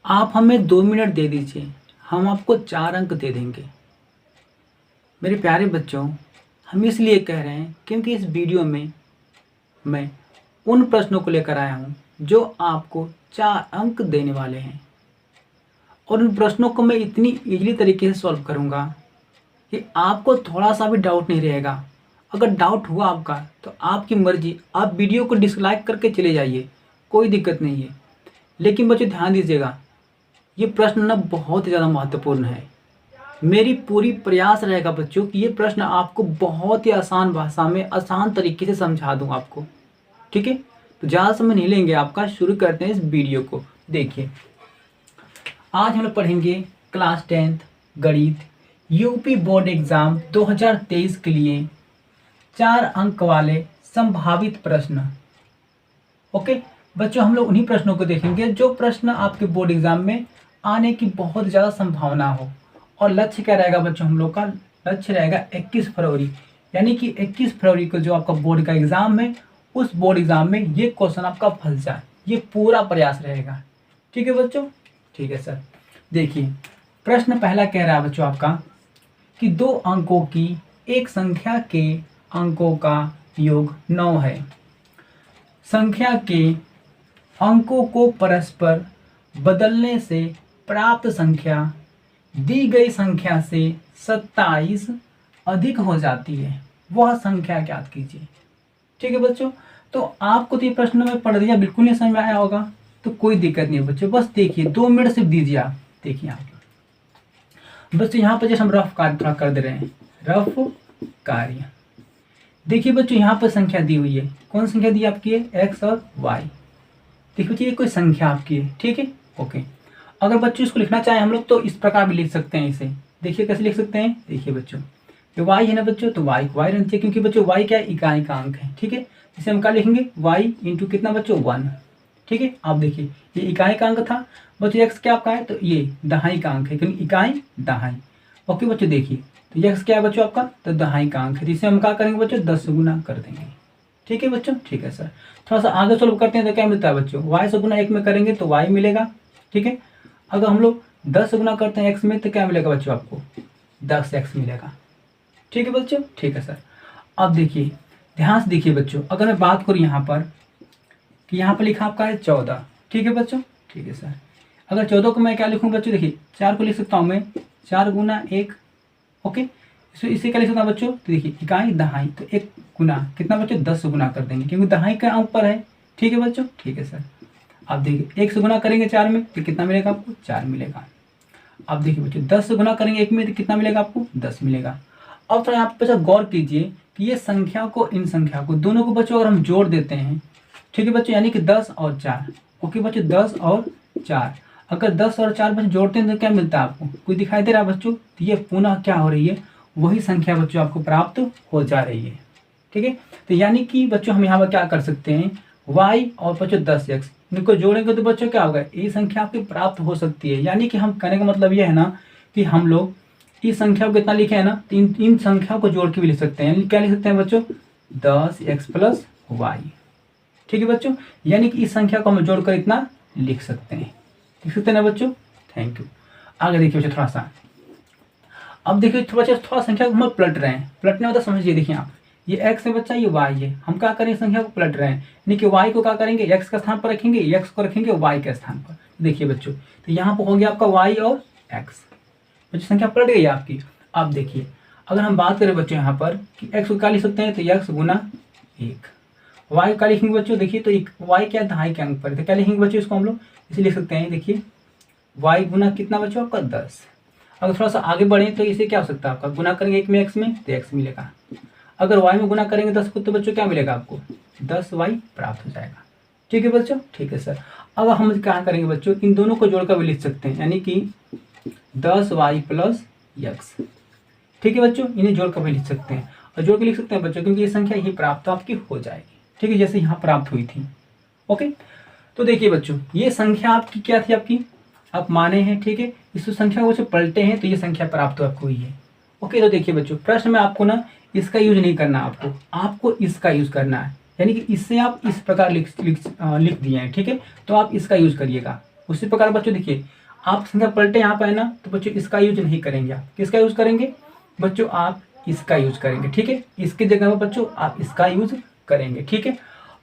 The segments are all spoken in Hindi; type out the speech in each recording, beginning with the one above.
आप हमें 2 मिनट दे दीजिए, हम आपको 4 अंक दे देंगे। मेरे प्यारे बच्चों, हम इसलिए कह रहे हैं क्योंकि इस वीडियो में मैं उन प्रश्नों को लेकर आया हूँ जो आपको 4 अंक देने वाले हैं, और उन प्रश्नों को मैं इतनी ईजिली तरीके से सॉल्व करूँगा कि आपको थोड़ा सा भी डाउट नहीं रहेगा। अगर डाउट हुआ आपका तो आपकी मर्जी, आप वीडियो को डिसलाइक करके चले जाइए, कोई दिक्कत नहीं है। लेकिन बच्चों ध्यान दीजिएगा, ये प्रश्न ना बहुत ही ज़्यादा महत्वपूर्ण है। मेरी पूरी प्रयास रहेगा बच्चों कि ये प्रश्न आपको बहुत ही आसान भाषा में आसान तरीके से समझा दूँ आपको। ठीक है, तो ज़्यादा समय नहीं लेंगे आपका, शुरू करते हैं इस वीडियो को। देखिए, आज हम लोग पढ़ेंगे क्लास 10th गणित यूपी बोर्ड एग्ज़ाम 2023 के लिए 4 अंक वाले संभावित प्रश्न। ओके बच्चों, हम लोग उन्हीं प्रश्नों को देखेंगे जो प्रश्न आपके बोर्ड एग्जाम में आने की बहुत ज़्यादा संभावना हो। और लक्ष्य क्या रहेगा बच्चों, हम लोग का लक्ष्य रहेगा 21 फरवरी, यानी कि 21 फरवरी को जो आपका बोर्ड का एग्ज़ाम है, उस बोर्ड एग्ज़ाम में ये क्वेश्चन आपका फंस जाए, ये पूरा प्रयास रहेगा। ठीक है बच्चों, ठीक है सर। देखिए, प्रश्न पहला कह रहा है बच्चों आपका कि 2 अंकों की एक संख्या के अंकों का योग 9 है। संख्या के अंकों को परस्पर बदलने से प्राप्त संख्या दी गई संख्या से 27 अधिक हो जाती है, वह संख्या ज्ञात कीजिए। ठीक है बच्चों, तो आपको तो ये प्रश्न में पढ़ दिया, बिल्कुल नहीं समझ में आया होगा तो कोई दिक्कत नहीं है बच्चों, बस देखिए 2 मिनट सिर्फ दीजिए आप। देखिए आप बच्चों, यहाँ पर जैसे हम रफ कार्य थोड़ा कर दे रहे हैं, रफ कार्य। देखिए बच्चों, यहाँ पर संख्या दी हुई है, कौन संख्या दी आपकी है, एक्स और वाई। देखिए बच्चों, ये कोई संख्या आपकी है, ठीक है, ओके। अगर बच्चों इसको लिखना चाहें हम लोग तो इस प्रकार भी लिख सकते हैं इसे। देखिए कैसे लिख सकते हैं, देखिए बच्चों, तो वाई है ना बच्चों, तो वाई को वाई रहना चाहिए, क्योंकि बच्चों वाई क्या है, इकाई का अंक है। ठीक है, इसे हम क्या लिखेंगे, वाई इंटू कितना बच्चों, 1। ठीक है, आप देखिए ये इकाई का अंक था बच्चों, एक्स क्या आपका है, तो ये दहाई का अंक है, क्योंकि इकाई दहाई। ओके बच्चों, देखिए तो एक्स क्या है बच्चों आपका, तो दहाई का अंक है, जिसे हम क्या करेंगे बच्चों, 10 से गुना कर देंगे। ठीक है बच्चों, ठीक है सर। थोड़ा सा आगे सोल्व करते हैं तो क्या मिलता है बच्चों, वाई से गुना 1 में करेंगे तो वाई मिलेगा। ठीक है, अगर हम लोग 10 से गुना करते हैं एक्स में तो क्या मिलेगा बच्चों, आपको 10x मिलेगा। ठीक है बच्चों, ठीक है सर। अब देखिए, ध्यान से देखिए बच्चों, अगर मैं बात करूँ यहाँ पर कि यहाँ पर लिखा आपका है 14। ठीक है बच्चों, ठीक है सर। अगर 14 को मैं क्या लिखूँ बच्चों, देखिए 4 को लिख सकता हूँ मैं 4 गुना 1। ओके, इसे क्या लिख सकता हूँ बच्चों, तो देखिए इकाई दहाई, तो 1 गुना कितना बच्चों, 10 से गुना कर देंगे, क्योंकि दहाई का अंक पर है। ठीक है बच्चों, ठीक है सर। अब देखिए 1 से गुना करेंगे 4 में तो कितना मिलेगा आपको, 4 मिलेगा। अब देखिए बच्चों, 10 से गुना करेंगे 1 में तो कितना मिलेगा आपको, 10 मिलेगा। अब थोड़ा यहाँ पर गौर कीजिए कि ये संख्या को, इन संख्या को दोनों को बच्चों अगर हम जोड़ देते हैं, ठीक है बच्चों, यानी कि 10 और 4। ओके बच्चों, 10 और 4, अगर 10 और 4 बच्चों जोड़ते हैं तो क्या मिलता है आपको, कोई दिखाई दे रहा है बच्चों, तो ये पुनः क्या हो रही है, वही संख्या बच्चों आपको प्राप्त हो जा रही है। ठीक है, तो यानी कि बच्चों हम यहाँ पर क्या कर सकते हैं, y और बच्चों 10x इनको जोड़ेंगे तो बच्चों क्या होगा, ये संख्या आपकी प्राप्त हो सकती है। यानी कि हम कहने का मतलब ये है ना कि हम लोग इस संख्या को कितना लिखे है ना, इन संख्याओं को जोड़ के भी लिख सकते हैं। क्या लिख सकते हैं बच्चों, 10x प्लस वाई। ठीक है बच्चों, यानी कि इस संख्या को हम जोड़कर इतना लिख सकते हैं, लिख सकते हैं ना बच्चों। Thank you. आगे देखिए बच्चों थोड़ा सा, अब देखिए थोड़ा संख्या को हम पलट रहे हैं, पलटने मतलब समझिए, देखिए आप ये x है बच्चा, ये y है, हम क्या करेंगे संख्या को पलट रहे हैं, यानी कि y को क्या करेंगे, x का स्थान पर रखेंगे, x को रखेंगे y के स्थान पर। देखिए बच्चों, तो यहाँ पर हो गया आपका y और x, बच्चों संख्या पलट गई आपकी। अब देखिए, अगर हम बात करें बच्चों यहाँ पर कि x को क्या लिख सकते हैं, तो x गुना 1, y का लिखेंगे बच्चों, देखिए तो y क्या दहाई के अंक पर, तो क्या लिखेंगे बच्चों, इसको हम लोग इसे लिख सकते हैं, देखिए y गुना कितना बच्चों आपका 10। अगर थोड़ा सा आगे बढ़े तो इसे क्या हो सकता है आपका, गुना करेंगे 1 में x में तो x मिलेगा। अगर y में गुना करेंगे 10 को तो बच्चों क्या मिलेगा आपको, 10y प्राप्त हो जाएगा। ठीक है बच्चों, ठीक है सर। अब हम क्या करेंगे बच्चों, इन दोनों को जोड़कर भी लिख सकते हैं, यानी कि 10y प्लस x। ठीक है बच्चों, इन्हें जोड़कर भी लिख सकते हैं, और जोड़ के लिख सकते हैं बच्चों, क्योंकि ये संख्या ही प्राप्त आपकी हो जाएगी। ठीक है, जैसे यहाँ प्राप्त हुई थी। ओके, तो देखिए बच्चों, ये संख्या आपकी क्या थी, आपकी आप माने हैं। ठीक है, इस संख्या को बच्चों पलटे हैं तो ये संख्या प्राप्त आपको हुई है। ओके, तो देखिए बच्चों, प्रश्न में आपको ना इसका यूज नहीं करना, आपको इसका यूज करना है, यानी कि इससे आप इस प्रकार लिख दिए हैं। ठीक है, तो आप इसका यूज करिएगा। उसी प्रकार बच्चों देखिए, आप संख्या पलटे यहाँ पर है ना, तो बच्चों इसका यूज नहीं करेंगे, आप किसका यूज करेंगे बच्चों, आप इसका यूज करेंगे, ठीक है। इसकी जगह में बच्चों आप इसका यूज करेंगे, ठीक है।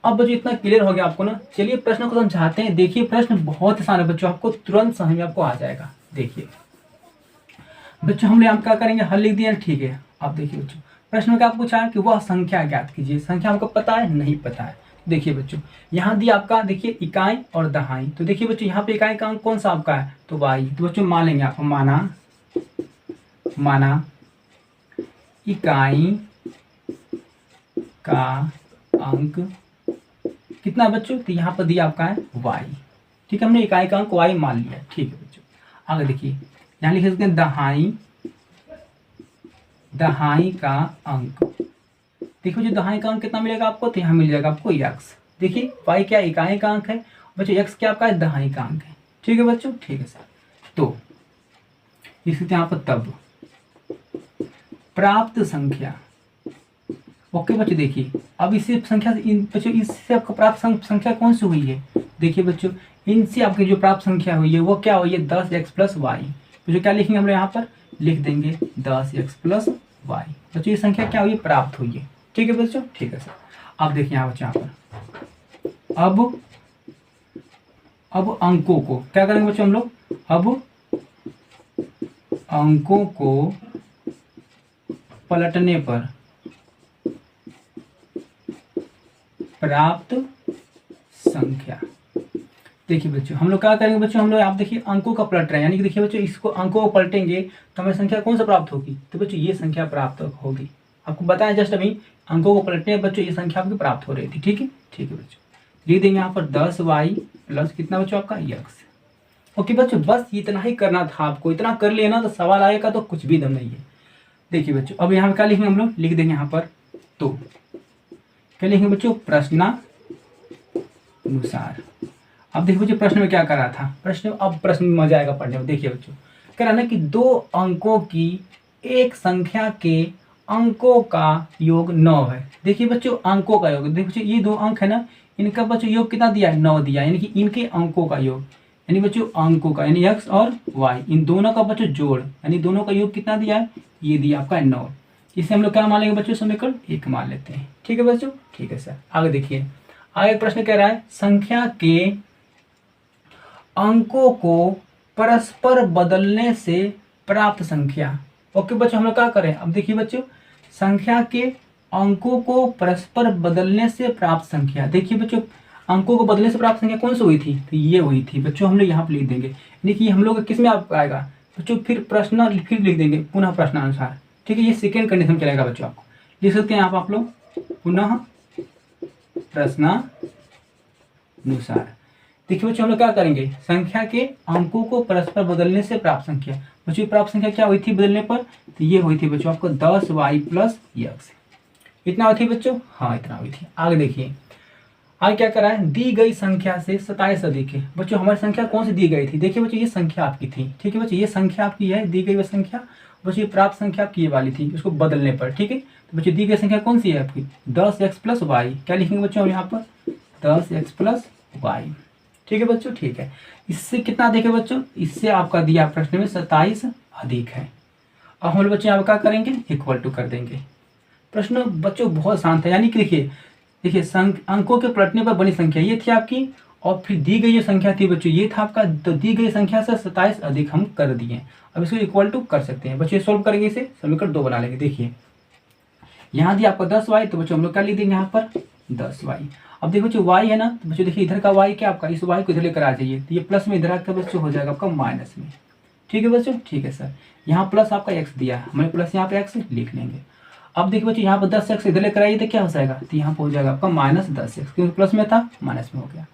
अब बच्चों इतना क्लियर हो गया आपको ना। चलिए प्रश्न को समझाते हैं। देखिए प्रश्न बहुत आसान है बच्चों, आपको तुरंत समझ में आपको आ जाएगा। देखिए बच्चों हम यहाँ क्या करेंगे, हल लिख दिया, ठीक है। अब देखिए बच्चों प्रश्न में क्या पूछा है कि वह संख्या ज्ञात कीजिए। संख्या हमको पता है, नहीं पता है। देखिए बच्चों यहाँ दिया आपका, देखिए इकाई और दहाई। तो देखिए बच्चों यहाँ पे इकाई का अंक कौन सा आपका है, तो वाई। तो बच्चों मान लेंगे आप, माना इकाई का अंक कितना बच्चों, तो यहाँ पर दिया आपका है वाई, ठीक है। हमने इकाई का अंक वाई मान लिया, ठीक है बच्चों। आगे देखिए यहाँ लिख सकते हैं दहाई का अंक। देखिए जो दहाई का अंक कितना मिलेगा आपको, तो यहाँ मिल जाएगा आपको x। देखिए y क्या इकाई का अंक है बच्चों, x क्या आपका है दहाई का अंक है, ठीक है बच्चों, ठीक है सर। तो इस यहाँ पर तब प्राप्त संख्या, ओके बच्चों। देखिए अब इसी संख्या से बच्चों इससे आपको प्राप्त संख्या कौन सी हुई है, देखिए बच्चों इनसे आपकी जो प्राप्त संख्या हुई है वो क्या हुई है, 10x प्लस वाई। बच्चों क्या लिखेंगे हम लोग यहाँ पर, लिख देंगे 10x प्लस वाई। बच्चों ये संख्या क्या हुई है, प्राप्त हुई है, ठीक है बच्चों, ठीक है सर। अब देखिए यहाँ बच्चों यहाँ पर अब अंकों को क्या करेंगे बच्चों हम लोग, अब अंकों को पलटने पर प्राप्त संख्या। देखिए बच्चों हम लोग क्या करेंगे बच्चों, हम लोग आप देखिए अंकों का पलट रहे हैं, यानी कि देखिए बच्चों इसको अंकों को पलटेंगे तो हमें संख्या कौन सा प्राप्त होगी, तो बच्चों ये संख्या प्राप्त होगी। आपको बताया जस्ट अभी अंकों को पलटने बच्चों ये संख्या आपकी प्राप्त हो रही थी, ठीक है, ठीक है बच्चों। लिख देंगे यहाँ पर 10y प्लस कितना बच्चों आपका x। ओके बच्चों बस इतना ही करना था आपको, इतना कर लेना तो सवाल आएगा तो कुछ भी दम नहीं है। देखिए बच्चों अब यहाँ पे क्या लिखेंगे हम लोग, लिख देंगे यहाँ पर, तो क्या लिखेंगे बच्चों, प्रश्नानुसार। अब देखिए बच्चों प्रश्न में क्या कर रहा था, प्रश्न में मजा आएगा पढ़ने में। देखिए बच्चों कह रहा ना कि दो अंकों की एक संख्या के अंकों का योग 9 है। देखिए बच्चों अंकों का योग, देखिए बच्चों ये दो अंक है ना, इनका बच्चों योग कितना दिया है, 9 दिया, यानी कि इनके अंकों का योग, यानी बच्चों अंकों का यानी x और y, इन दोनों का बच्चों जोड़, यानी दोनों का योग कितना दिया है, ये दिया आपका 9। इसे हम लोग क्या मान लेंगे बच्चों, समीकरण 1 मान लेते हैं, ठीक है बच्चों, ठीक है सर। आगे देखिए आगे प्रश्न कह रहा है संख्या के अंकों को परस्पर बदलने से प्राप्त संख्या। ओके बच्चों हम लोग क्या करें, अब देखिए बच्चों संख्या के अंकों को परस्पर बदलने से प्राप्त संख्या। देखिए बच्चों अंकों को बदलने से प्राप्त संख्या कौन सी हुई थी, तो ये हुई थी बच्चों, हम लोग यहाँ पर लिख देंगे, यानी कि हम लोग किस में आएगा बच्चों, फिर प्रश्न फिर लिख देंगे पुनः प्रश्नानुसार, ठीक है। ये सेकेंड कंडीशन चलेगा बच्चों, आपको लिख सकते हैं आप लोग पुनः प्रश्नानुसार। देखिए बच्चों हम लोग क्या करेंगे, संख्या के अंकों को परस्पर बदलने से प्राप्त संख्या। बच्चों प्राप्त संख्या क्या हुई थी बदलने पर, तो ये हुई थी बच्चों आपको 10y प्लस x। इतना हुई थी बच्चों, हाँ इतना हुई थी। आगे देखिए आगे क्या करा है, दी गई संख्या से 27 अधिक है। बच्चों हमारी संख्या कौन सी दी गई थी, देखिए बच्चों ये संख्या आपकी थी, ठीक है बच्चों ये संख्या आपकी है, दी गई वो संख्या। बच्चों ये प्राप्त संख्या आपकी ये वाली थी, उसको बदलने पर, ठीक है। तो बच्चों दी गई संख्या कौन सी है आपकी, 10x प्लस वाई। क्या लिखेंगे बच्चों यहाँ पर, 10x प्लस वाई, ठीक है बच्चों, ठीक है। इससे कितना देखे बच्चों, इससे आपका दिया प्रश्न में 27 अधिक है। अब हम लोग बच्चों यहाँ क्या करेंगे, इक्वल टू कर देंगे। प्रश्न बच्चों बहुत आसान था, यानी कि देखिए अंकों के पलटने पर बनी संख्या ये थी आपकी, और फिर दी गई जो संख्या थी बच्चों ये था आपका, तो दी गई संख्या से 27 अधिक हम कर दिए। अब इसको इक्वल टू कर सकते हैं बच्चों, सोल्व करेंगे, इसे समीकरण 2 बना लेंगे। देखिए यहाँ दिया आपको 10y, तो बच्चों हम लोग क्या लिख देंगे यहाँ पर 10y। अब देखो बच्चों y है ना, तो बच्चों देखिए इधर का y क्या आपका, इस y को इधर लेकर आ जाइए, तो ये प्लस में इधर आकर बच्चों हो जाएगा आपका माइनस में, ठीक है बच्चों, ठीक है सर। यहाँ प्लस आपका x दिया है, हमें प्लस यहाँ पे x लिख लेंगे। अब देखिए बच्चों यहाँ पर 10x इधर लेकर आइए तो क्या हो जाएगा, तो यहाँ पर हो जाएगा आपका माइनस 10x, क्योंकि प्लस में था माइनस में हो गया,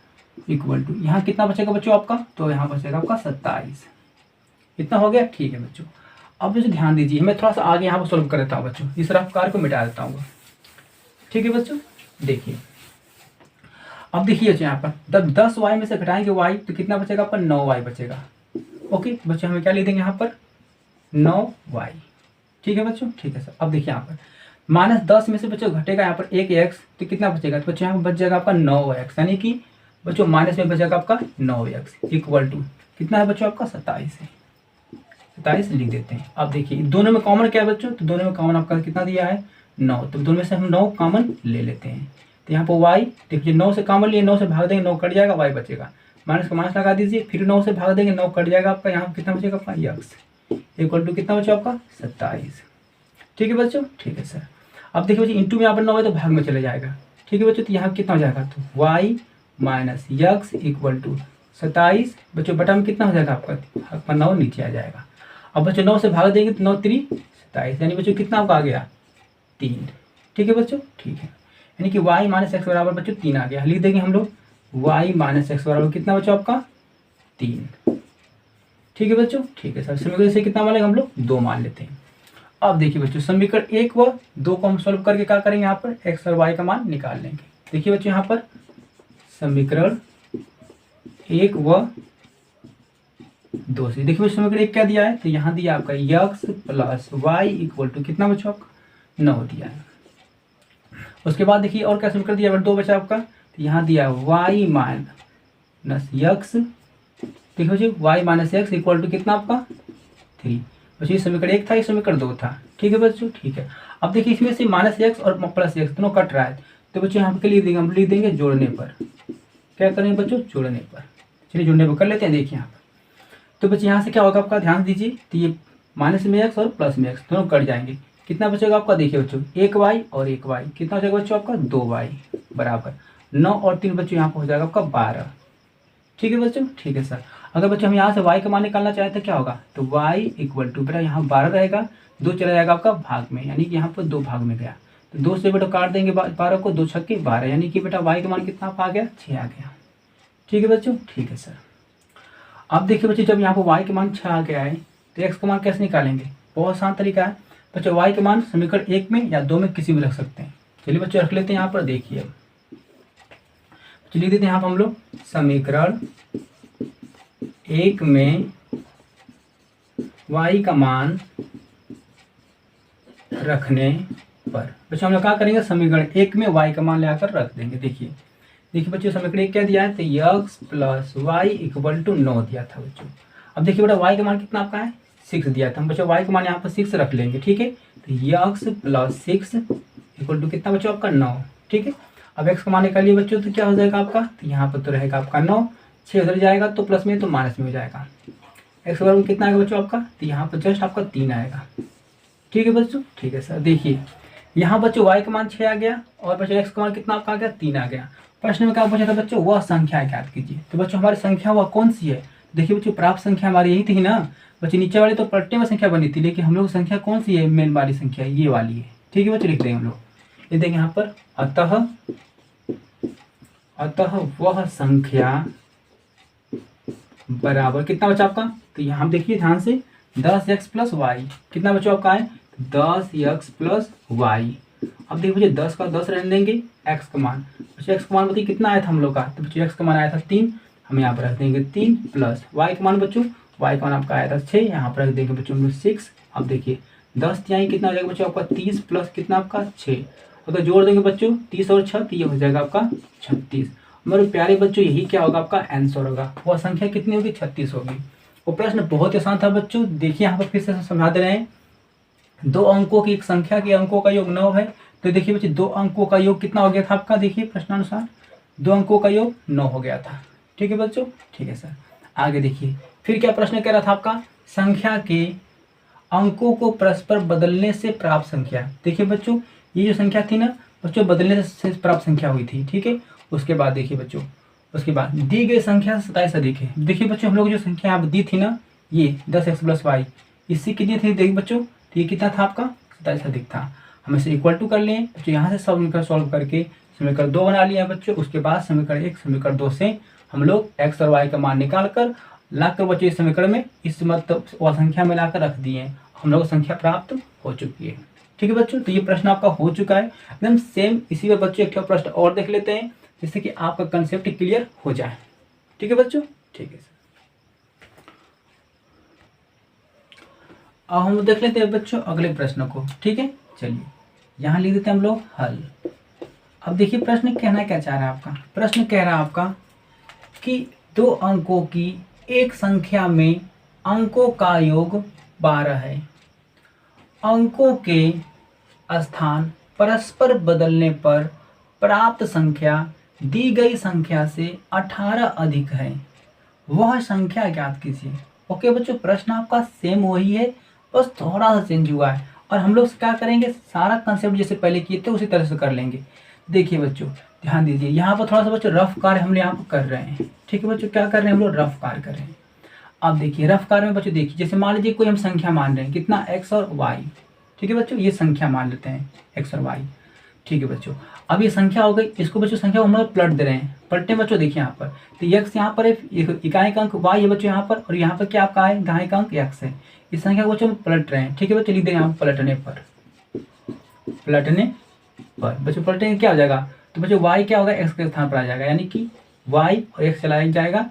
इक्वल टू यहाँ कितना बचेगा बच्चों आपका, तो यहाँ बचेगा आपका 27। इतना हो गया, ठीक है बच्चों। अब बच्चों ध्यान दीजिए, मैं थोड़ा सा आगे यहाँ पर सोल्व कर देता हूँ बच्चों, इस रफ्तार को मिटा देता हूँ, ठीक है बच्चों। देखिए अब देखिए यहाँ पर जब 10y में से घटाएंगे y तो कितना बचेगा आपका, 9y बचेगा। ओके बच्चों हमें क्या लिख देंगे यहाँ पर 9y, ठीक है बच्चों, ठीक है सर। अब देखिए यहाँ पर -10 में से बच्चों घटेगा यहाँ पर 1x, तो कितना बचेगा, तो बच्चों यहाँ पर बच जाएगा आपका 9x, यानी कि बच्चों माइनस में बचेगा आपका 9x इक्वल टू कितना है बच्चों आपका 27 है। 27 लिख देते हैं। अब देखिए दोनों में कॉमन क्या है बच्चों, तो दोनों में कॉमन आपका कितना दिया है 9, तो दोनों में से हम 9 कॉमन ले लेते हैं। तो यहाँ पर y देखिए 9 से कॉमन लिए 9 से भाग देंगे 9 कट जाएगा, y बचेगा, माइनस का माइनस लगा दीजिए, फिर 9 से भाग देंगे 9 कट जाएगा आपका, यहाँ कितना बचेगा आपका x इक्वल टू कितना बचा आपका 27। ठीक है बच्चों, ठीक है सर। अब देखिए बच्चों इंटू में यहाँ पर 9 है तो भाग में चले जाएगा। ठीक है बच्चों, तो यहाँ कितना हो जाएगा, तो y minus x equal to 27 बच्चों बटा में कितना हो जाएगा आपका 9 नीचे आ जाएगा। अब बच्चों 9 से भाग देंगे तो 9 3 27, यानी बच्चों कितना आपका आ गया 3। ठीक है बच्चों, ठीक है, यानी कि y माइनस एक्स बराबर बच्चों 3 आ गया। लिख देंगे हम लोग y माइनस एक्स बराबर कितना बच्चों आपका 3। ठीक है बच्चों, ठीक है सर। समीकरण से कितना मान लेंगे हम लोग 2 मान लेते हैं। अब देखिए बच्चों समीकरण 1 व 2 को हम सॉल्व करके क्या करेंगे, यहाँ पर x और y का मान निकाल लेंगे। देखिए बच्चों यहाँ पर समीकरण 1 व 2 से देखिए समीकरण 1 क्या दिया है, तो यहाँ दिया आपका x plus Y equal to कितना बच्चों आपका 9 दिया है। उसके बाद देखिए और क्या समीकरण दिया, 2 बचा आपका, तो यहाँ दिया y माइनस x, देखिए बच्चों y minus X equal to कितना आपका 3। बच्चों ये समीकरण 1 था, ये समीकरण 2 था। ठीक है बच्चों, ठीक है। अब देखिए इसमें से माइनस एक्स और प्लस एक्स दोनों कट रहा है, तो बच्चों यहाँ पे लिख देंगे, हम लिख देंगे जोड़ने पर। क्या करेंगे बच्चों, जोड़ने पर। चलिए जोड़ने पर कर लेते हैं। देखिए यहाँ पर तो बच्चों यहाँ से क्या होगा आपका, ध्यान दीजिए, तो ये माइनस में एक्स और प्लस में एक्स दोनों कट जाएंगे। कितना बचेगा आपका, देखिए बच्चों 1y और 1y कितना हो जाएगा बच्चों आपका 2y बराबर 9 और 3 बच्चों यहाँ पर हो जाएगा आपका 12। ठीक है बच्चों, ठीक है सर। अगर बच्चों हम यहाँ से y का मान निकालना चाहें तो क्या होगा, तो y इक्वल टू बेटा यहाँ 12 रहेगा, 2 चला जाएगा आपका भाग में, यानी कि यहाँ पर 2 भाग में गया, तो 2 से बेटा काट देंगे 12 को, 2 छक्के 12, यानी कि बेटा y का मान कितना आ गया 6 आ गया। ठीक है बच्चों, ठीक है सर। अब देखिए बच्चों जब यहाँ पर y का मान 6 आ गया है तो x का मान कैसे निकालेंगे, बहुत आसान तरीका है बच्चों। y का मान समीकरण 1 में या 2 में किसी भी रख सकते हैं। चलिए बच्चों रख लेते हैं यहाँ पर। देखिए लिख देते हैं यहाँ पर हम लोग समीकरण 1 में y का मान रखने पर बच्चों हम लोग क्या करेंगे, समीकरण 1 में y का मान लाकर रख देंगे। देखिए बच्चों समीकरण 1 क्या दिया है, तो x plus Y equal to 9 दिया था बच्चों। अब देखिए बेटा y का मान कितना आपका है 6 दिया था, हम बच्चों y का मान यहाँ पर 6 रख लेंगे। ठीक है, तो x प्लस 6 इक्वल टू कितना बच्चों आपका 9। ठीक है, अब x का मान निकालिए बच्चों, तो क्या हो जाएगा आपका, तो यहाँ पर तो रहेगा आपका 9, 6 उधर जाएगा तो प्लस में तो माइनस में हो जाएगा। x बराबर कितना आएगा बच्चों आपका, तो यहाँ पर जस्ट आपका 3 आएगा। ठीक है बच्चों, ठीक है सर। देखिए यहाँ बच्चों y का मान 6 आ गया और बच्चों x का मान कितना आपका आ गया 3 आ गया। प्रश्न में क्या पूछा था बच्चों, वह संख्या ज्ञात कीजिए। तो बच्चों हमारी संख्या वह कौन सी है, देखिए बच्चों प्राप्त संख्या हमारी यही थी ना बच्चों, नीचे वाली तो पलटे में संख्या बनी थी, लेकिन हम लोग संख्या कौन सी है, मेन वाली संख्या ये वाली है। ठीक है बच्चों, लिख देंगे हम लोग, लिख देंगे यहाँ पर अतः वह संख्या बराबर कितना बचा आपका, तो यहाँ देखिए ध्यान से 10x प्लस वाई कितना बच्चों आपका है 10x प्लस वाई। अब देखिए बच्चों 10 का 10 रहने देंगे, x का मान बच्चों x का मान बताइए कितना आया था हम लोग का, तो बच्चों x का मान आया था 3, हम यहाँ पर रख देंगे 3 प्लस y का मान बच्चों y का मान आपका आया था 6, यहाँ पर रख देंगे बच्चों 6। अब देखिए 10 यहाँ कितना हो जाएगा बच्चों आपका 30 प्लस कितना आपका 6, अगर जोड़ देंगे बच्चों 30 और 6 तो ये हो जाएगा आपका 36। मेरे प्यारे बच्चों यही क्या होगा आपका आंसर होगा, वह संख्या कितनी होगी 36 होगी। वो प्रश्न बहुत आसान था बच्चों। देखिए यहाँ पर फिर से समझा दे रहे हैं, 2 अंकों की एक संख्या के अंकों का योग 9 है, तो देखिए बच्चे 2 अंकों का योग कितना हो गया था आपका, देखिए प्रश्नानुसार 2 अंकों का योग 9 हो गया था। ठीक है बच्चों, ठीक है सर। आगे देखिए फिर क्या प्रश्न कह रहा था आपका, संख्या के अंकों को परस्पर बदलने से प्राप्त संख्या। देखिए बच्चों ये जो संख्या थी ना बच्चों बदलने से प्राप्त संख्या हुई थी। ठीक है, उसके बाद देखिए बच्चों उसके बाद दी गई संख्या से 27 अधिक है। देखिए बच्चों हम लोग जो संख्या यहाँ दी थी ना ये 10x प्लस वाई, इससे कितनी थी देखिए बच्चों, तो ये कितना था आपका 27 अधिक था। हम इसे इक्वल टू कर लिए बच्चों, यहाँ से समीकरण सॉल्व करके समीकरण 2 बना लिया बच्चों। उसके बाद समीकरण 1 समीकरण 2 से हम लोग x और y का मान निकाल कर लाकर बच्चों इस समीकरण में इस मतलब वह संख्या में लाकर रख दिए, हम लोग संख्या प्राप्त हो चुकी है। ठीक है बच्चों, तो ये प्रश्न आपका हो चुका है एकदम सेम। इसी में बच्चों एक प्रश्न और देख लेते हैं जिससे कि आपका कंसेप्ट क्लियर हो जाए। ठीक है बच्चों, ठीक है सर। अब हम देख लेते हैं बच्चों अगले प्रश्न को। ठीक है, चलिए यहाँ लिख देते हैं हम लोग हल। अब देखिए प्रश्न कहना क्या चाह रहा है आपका, प्रश्न कह रहा है आपका कि दो अंकों की एक संख्या में अंकों का योग 12 है। अंकों के स्थान परस्पर बदलने पर प्राप्त संख्या दी गई संख्या से 18 अधिक है, वह संख्या ज्ञात कीजिए। ओके बच्चों, प्रश्न आपका सेम वही है, बस थोड़ा सा चेंज हुआ है। और हम लोग क्या करेंगे, सारा कंसेप्ट जैसे पहले किए थे उसी तरह से कर लेंगे। देखिए बच्चों ध्यान दीजिए, यहाँ पर थोड़ा सा बच्चों रफ कार्य हम यहाँ पर कर रहे हैं। ठीक है बच्चों, क्या कर रहे हैं हम लोग, रफ कार्य कर रहे हैं। अब देखिए रफ कार्य में बच्चों देखिए, जैसे मान लीजिए कोई हम संख्या मान रहे हैं, कितना, x और y। ठीक है बच्चों, ये संख्या मान लेते हैं x और y। ठीक है बच्चों, अब ये संख्या हो गई, इसको बच्चों संख्या हम लोग पलट दे रहे हैं। पलटे बच्चों देखिए यहाँ पर, तो x यहाँ पर है, इकाई अंक y है बच्चों यहाँ पर, और यहाँ पर क्या आपका है, दहाई अंक x है। इस संख्या को बच्चों हम पलट रहे हैं। ठीक है बच्चों, लिख दे यहाँ पलटने पर, पलटने पर बच्चों पलटेंगे क्या हो जाएगा, तो बच्चों y क्या होगा, x के स्थान पर आ जाएगा, यानी कि y और x चला जाएगा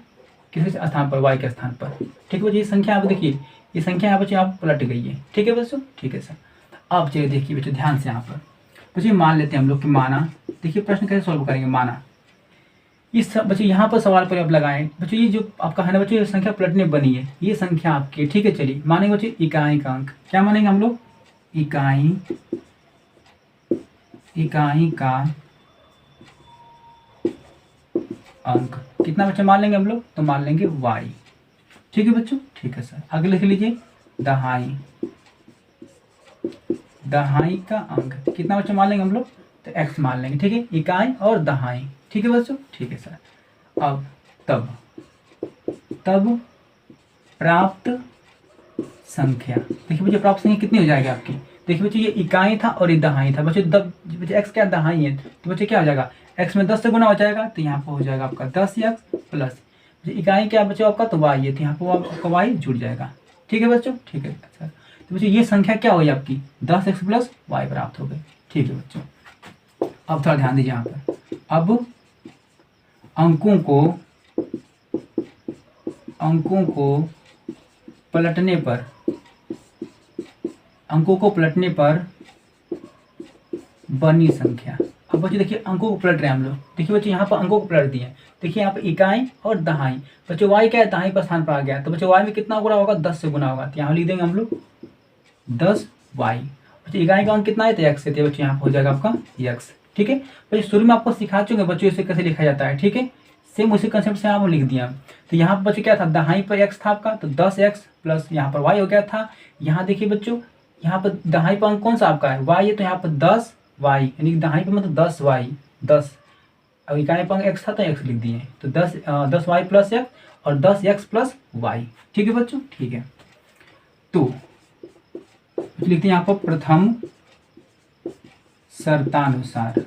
किसी स्थान पर, y के स्थान पर। ठीक है बच्चों, ये संख्या आप देखिए, ये संख्या यहाँ बच्चों आप पलट गई है। ठीक है बच्चों, ठीक है सर। अब चलिए देखिए बच्चों ध्यान से, यहाँ पर बच्चों मान लेते हैं हम लोग कि माना, देखिए प्रश्न कैसे सॉल्व करेंगे। माना इस बच्चों यहाँ पर सवाल पर आप लगाएं बच्चों, ये जो आपका है ना बच्चों, ये संख्या पलटने बनी है, ये संख्या आपकी। ठीक है, चलिए मानेंगे बच्चों इकाई का अंक, क्या मानेंगे हम लोग, इकाई का अंक कितना बच्चा मान लेंगे हम लोग, तो मान लेंगे y। ठीक है बच्चों, ठीक है सर। आगे लिख लीजिए दहाई का अंक कितना बच्चा मान लेंगे हम लोग, तो x मान लेंगे। ठीक है, इकाई और दहाई। ठीक है बच्चों, ठीक है सर। अब तब प्राप्त संख्या, देखिए बच्चों प्राप्त संख्या कितनी हो जाएगी आपकी, देखिए बच्चों ये इकाई था और ये दहाई था बच्चों, बच्चों x क्या दहाई है, तो बच्चों क्या हो जाएगा, x में 10 से गुना हो जाएगा, तो यहाँ पर हो जाएगा आपका 10x प्लस इकाई क्या बच्चों आपका, तो y है, तो यहाँ पर आपका y जुड़ जाएगा। ठीक है बच्चों, ठीक है सर। तो बच्चों ये संख्या क्या हुई आपकी, 10x प्लस y प्राप्त हो गई। ठीक है बच्चों, अब थोड़ा ध्यान दीजिए यहाँ पर, अब अंकों को पलटने पर बनी संख्या। अब बच्चों देखिए अंकों को पलट रहे हैं हम लोग, देखिए बच्चों यहाँ पर अंकों को पलट दिए, देखिए यहाँ पर इकाई और दहाई, बच्चों y क्या है, दहाई पर स्थान पर आ गया, तो बच्चों y में कितना गुना होगा, 10 से गुना होगा, तो यहाँ लिख देंगे हम लोग 10y। बच्चों इकाई का अंक कितना है, तो x है, तो बच्चों यहाँ पर हो जाएगा आपका x। ठीक है बच्चों, शुरू में आपको सिखा चुके बच्चों इसे कैसे लिखा जाता है। ठीक है, सेम उसी कंसेप्ट से आप लिख दिया। तो यहाँ पर बच्चों क्या था, दहाई पर x था आपका, तो 10x प्लस यहाँ पर y हो गया था। यहाँ देखिए बच्चों, यहाँ पर दहाई पर अंक कौन सा आपका है, y है, तो यहाँ पर 10y, यानी दहाई पर मतलब 10y, 10, अब इकाई पर x था तो x लिख दिए, तो 10y प्लस x और 10x प्लस y। ठीक है बच्चों, ठीक है। तो लिखते हैं यहाँ पर प्रथम शर्तानुसार।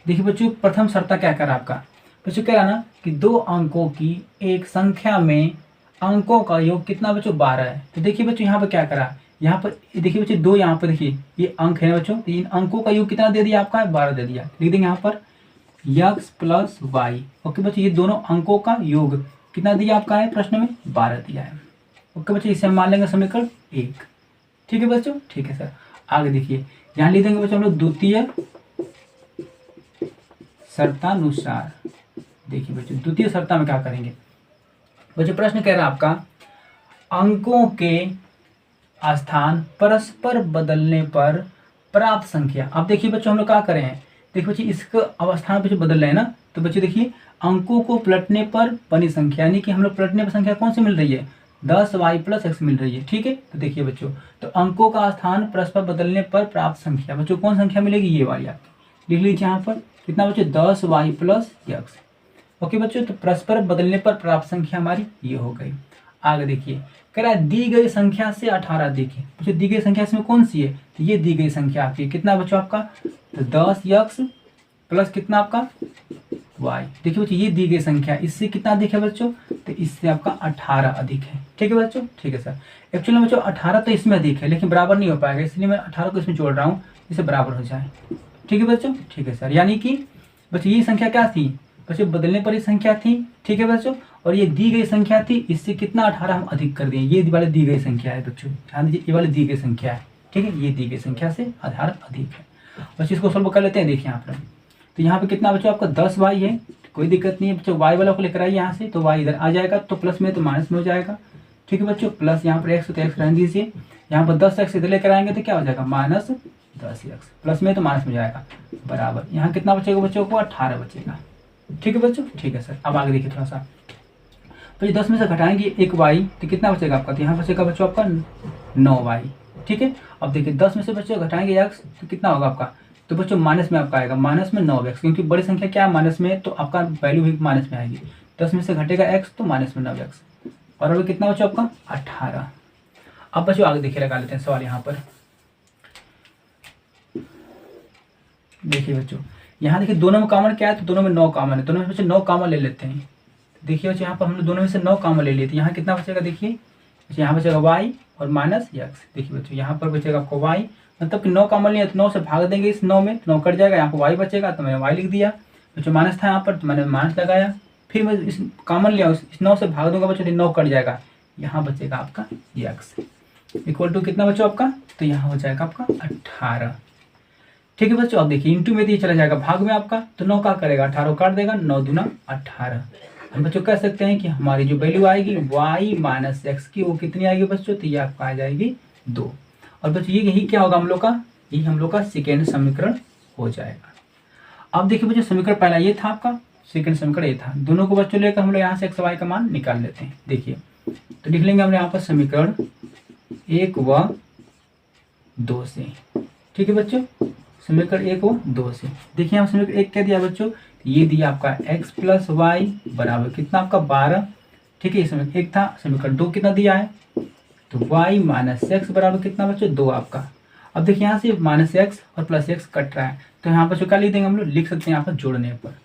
देखिए बच्चों प्रथम शर्त क्या करा आपका, बच्चों कह रहा ना कि दो अंकों की एक संख्या में अंकों का योग कितना बच्चों, 12 है। तो देखिए बच्चों यहाँ पर क्या करा, यहाँ पर देखिए बच्चों दो, यहाँ पर देखिए ये अंक है बच्चों, तो इन अंकों का योग कितना दे दिया आपका, 12 दे दिया। लिख देंगे यहाँ पर x प्लस वाई। ओके बच्चों, ये दोनों अंकों का योग कितना दिया आपका है, प्रश्न में 12 दिया है। ओके बच्चों, इसे हम मान लेंगे समीकरण 1। ठीक है बच्चों, ठीक है सर। आगे देखिए यहाँ लिख देंगे बच्चों हम लोग द्वितीय शर्तानुसार। देखिए बच्चों द्वितीय शर्ता में क्या करेंगे, बच्चों प्रश्न कह रहा है आपका अंकों के स्थान परस्पर बदलने पर प्राप्त संख्या। अब देखिए बच्चों हम लोग क्या करें हैं, देखिए बच्चों इसका अवस्थान बच्चों बदल रहे हैं ना, तो बच्चों देखिए अंकों को पलटने पर बनी संख्या, यानी कि हम लोग पलटने पर संख्या कौन सी मिल रही है, 10y प्लस x मिल रही है। ठीक है, तो देखिए बच्चों तो अंकों का स्थान परस्पर बदलने पर प्राप्त संख्या, बच्चों कौन संख्या मिलेगी, ये वाली आपकी। लिख लीजिए यहाँ पर कितना बच्चों, 10y प्लस x। ओके बच्चों, तो परस्पर बदलने पर प्राप्त संख्या हमारी ये हो गई। आगे देखिए कह रहा है दी गई संख्या से 18 देखिए बच्चों, दी गई संख्या इसमें कौन सी है, तो ये दी गई संख्या आपकी कितना बच्चों आपका, तो 10x प्लस कितना आपका y। देखिए बच्चों ये दी गई संख्या, इससे कितना अधिक है बच्चों, तो इससे आपका 18 अधिक है। ठीक है बच्चों, ठीक है सर। एक्चुअली बच्चों 18 तो इसमें अधिक है, लेकिन बराबर नहीं हो पाएगा, इसलिए मैं 18 को इसमें जोड़ रहा हूँ, इसे बराबर हो जाए। ठीक है बच्चों, ठीक है सर। यानी कि बच्चों ये संख्या क्या थी बच्चों, बदलने पर ही संख्या थी। ठीक है बच्चों, और ये दी गई संख्या थी, इससे कितना 18 हम अधिक कर दिए, ये वाली दी गई संख्या है बच्चों, ध्यान दीजिए ये वाली दी गई संख्या है। ठीक है, ये दी गई संख्या से आधार अधिक है। बच्चों इसको सॉल्व कर लेते हैं। देखिए यहाँ पर, तो यहाँ पे कितना बच्चों आपका 10y है, कोई दिक्कत नहीं है बच्चों, वाई वाला को लेकर आइए यहाँ से, तो वाई इधर आ जाएगा, तो प्लस में तो माइनस में हो जाएगा। ठीक है बच्चों, प्लस यहाँ पर एक्स तो एक्स रहने दीजिए, यहाँ पर 10x इधर लेकर आएंगे तो क्या हो जाएगा -10x, प्लस में तो माइनस में जाएगा, बराबर यहाँ कितना बचेगा बच्चों को 18 बचेगा। ठीक है बच्चों, ठीक है सर। अब आगे देखिए थोड़ा सा, तो ये 10 में से घटाएंगे एक y तो कितना बचेगा आपका, तो यहाँ बचेगा बच्चों आपका 9y। ठीक है, अब देखिए 10 में से बच्चों घटाएंगे x तो कितना होगा आपका, तो बच्चों माइनस में आपका आएगा, माइनस में 9x, क्योंकि बड़ी संख्या क्या है माइनस में, तो आपका वैल्यू भी माइनस में आएगी। 10 में से घटेगा x तो माइनस में 9x, और अभी कितना बच्चों आपका 18। अब बच्चों आगे देखिए, लगा लेते हैं सवाल यहाँ पर। देखिए बच्चों, यहाँ देखिए दोनों में कॉमन क्या है, तो दोनों में 9 कॉमन है, दोनों में बच्चों 9 कॉमन ले लेते हैं। देखिए बच्चों यहाँ पर हमने दोनों में से 9 कॉमन ले लिए, तो यहाँ कितना बचेगा, देखिए यहाँ बचेगा y और माइनस x। देखिए बच्चों यहाँ पर बचेगा आपको y, मतलब कि 9 कॉमन लिया तो 9 से भाग देंगे इस 9 में, तो 9 कट जाएगा, यहाँ पर y बचेगा, तो मैंने y लिख दिया। बच्चों माइनस था यहाँ पर तो मैंने माइनस लगाया, फिर मैं इस कॉमन लिया, इस 9 से भाग दूंगा बच्चों, 9 कट जाएगा, यहाँ बचेगा आपका x इक्वल टू कितना बच्चों आपका, तो यहाँ हो जाएगा आपका 18। ठीक है बच्चों, अब देखिए इंटू में तो ये चला जाएगा भाग में आपका, तो 9 का करेगा 18 काट देगा, 9 दूना 18। हम बच्चों कह सकते हैं कि हमारी जो वैल्यू आएगी y माइनस एक्स की वो कितनी आएगी बच्चों, तो ये आपका आ जाएगी 2। और बच्चों ये यही क्या होगा हम लोग का, यही हम लोग का सेकेंड समीकरण हो जाएगा। अब देखिए बच्चों समीकरण पहला ये था आपका, सेकेंड समीकरण ये था, दोनों को बच्चों लेकर हम लोग यहाँ से x y का मान निकाल लेते हैं। देखिए तो लिख लेंगे हमने यहाँ पर समीकरण 1 व 2 से। ठीक है बच्चों, समीकरण 1 व 2 से। देखिए यहाँ समीकरण 1 क्या दिया बच्चों, ये दिया आपका x प्लस वाई बराबर कितना आपका 12। ठीक है, समीकरण 1 था, समीकरण 2 कितना दिया है, तो y माइनस एक्स बराबर कितना बच्चों 2 आपका। अब देखिए यहाँ से माइनस एक्स और प्लस एक्स कट रहा है, तो यहाँ पर क्या लिख देंगे हम लोग, लिख सकते हैं यहाँ पर जोड़ने पर।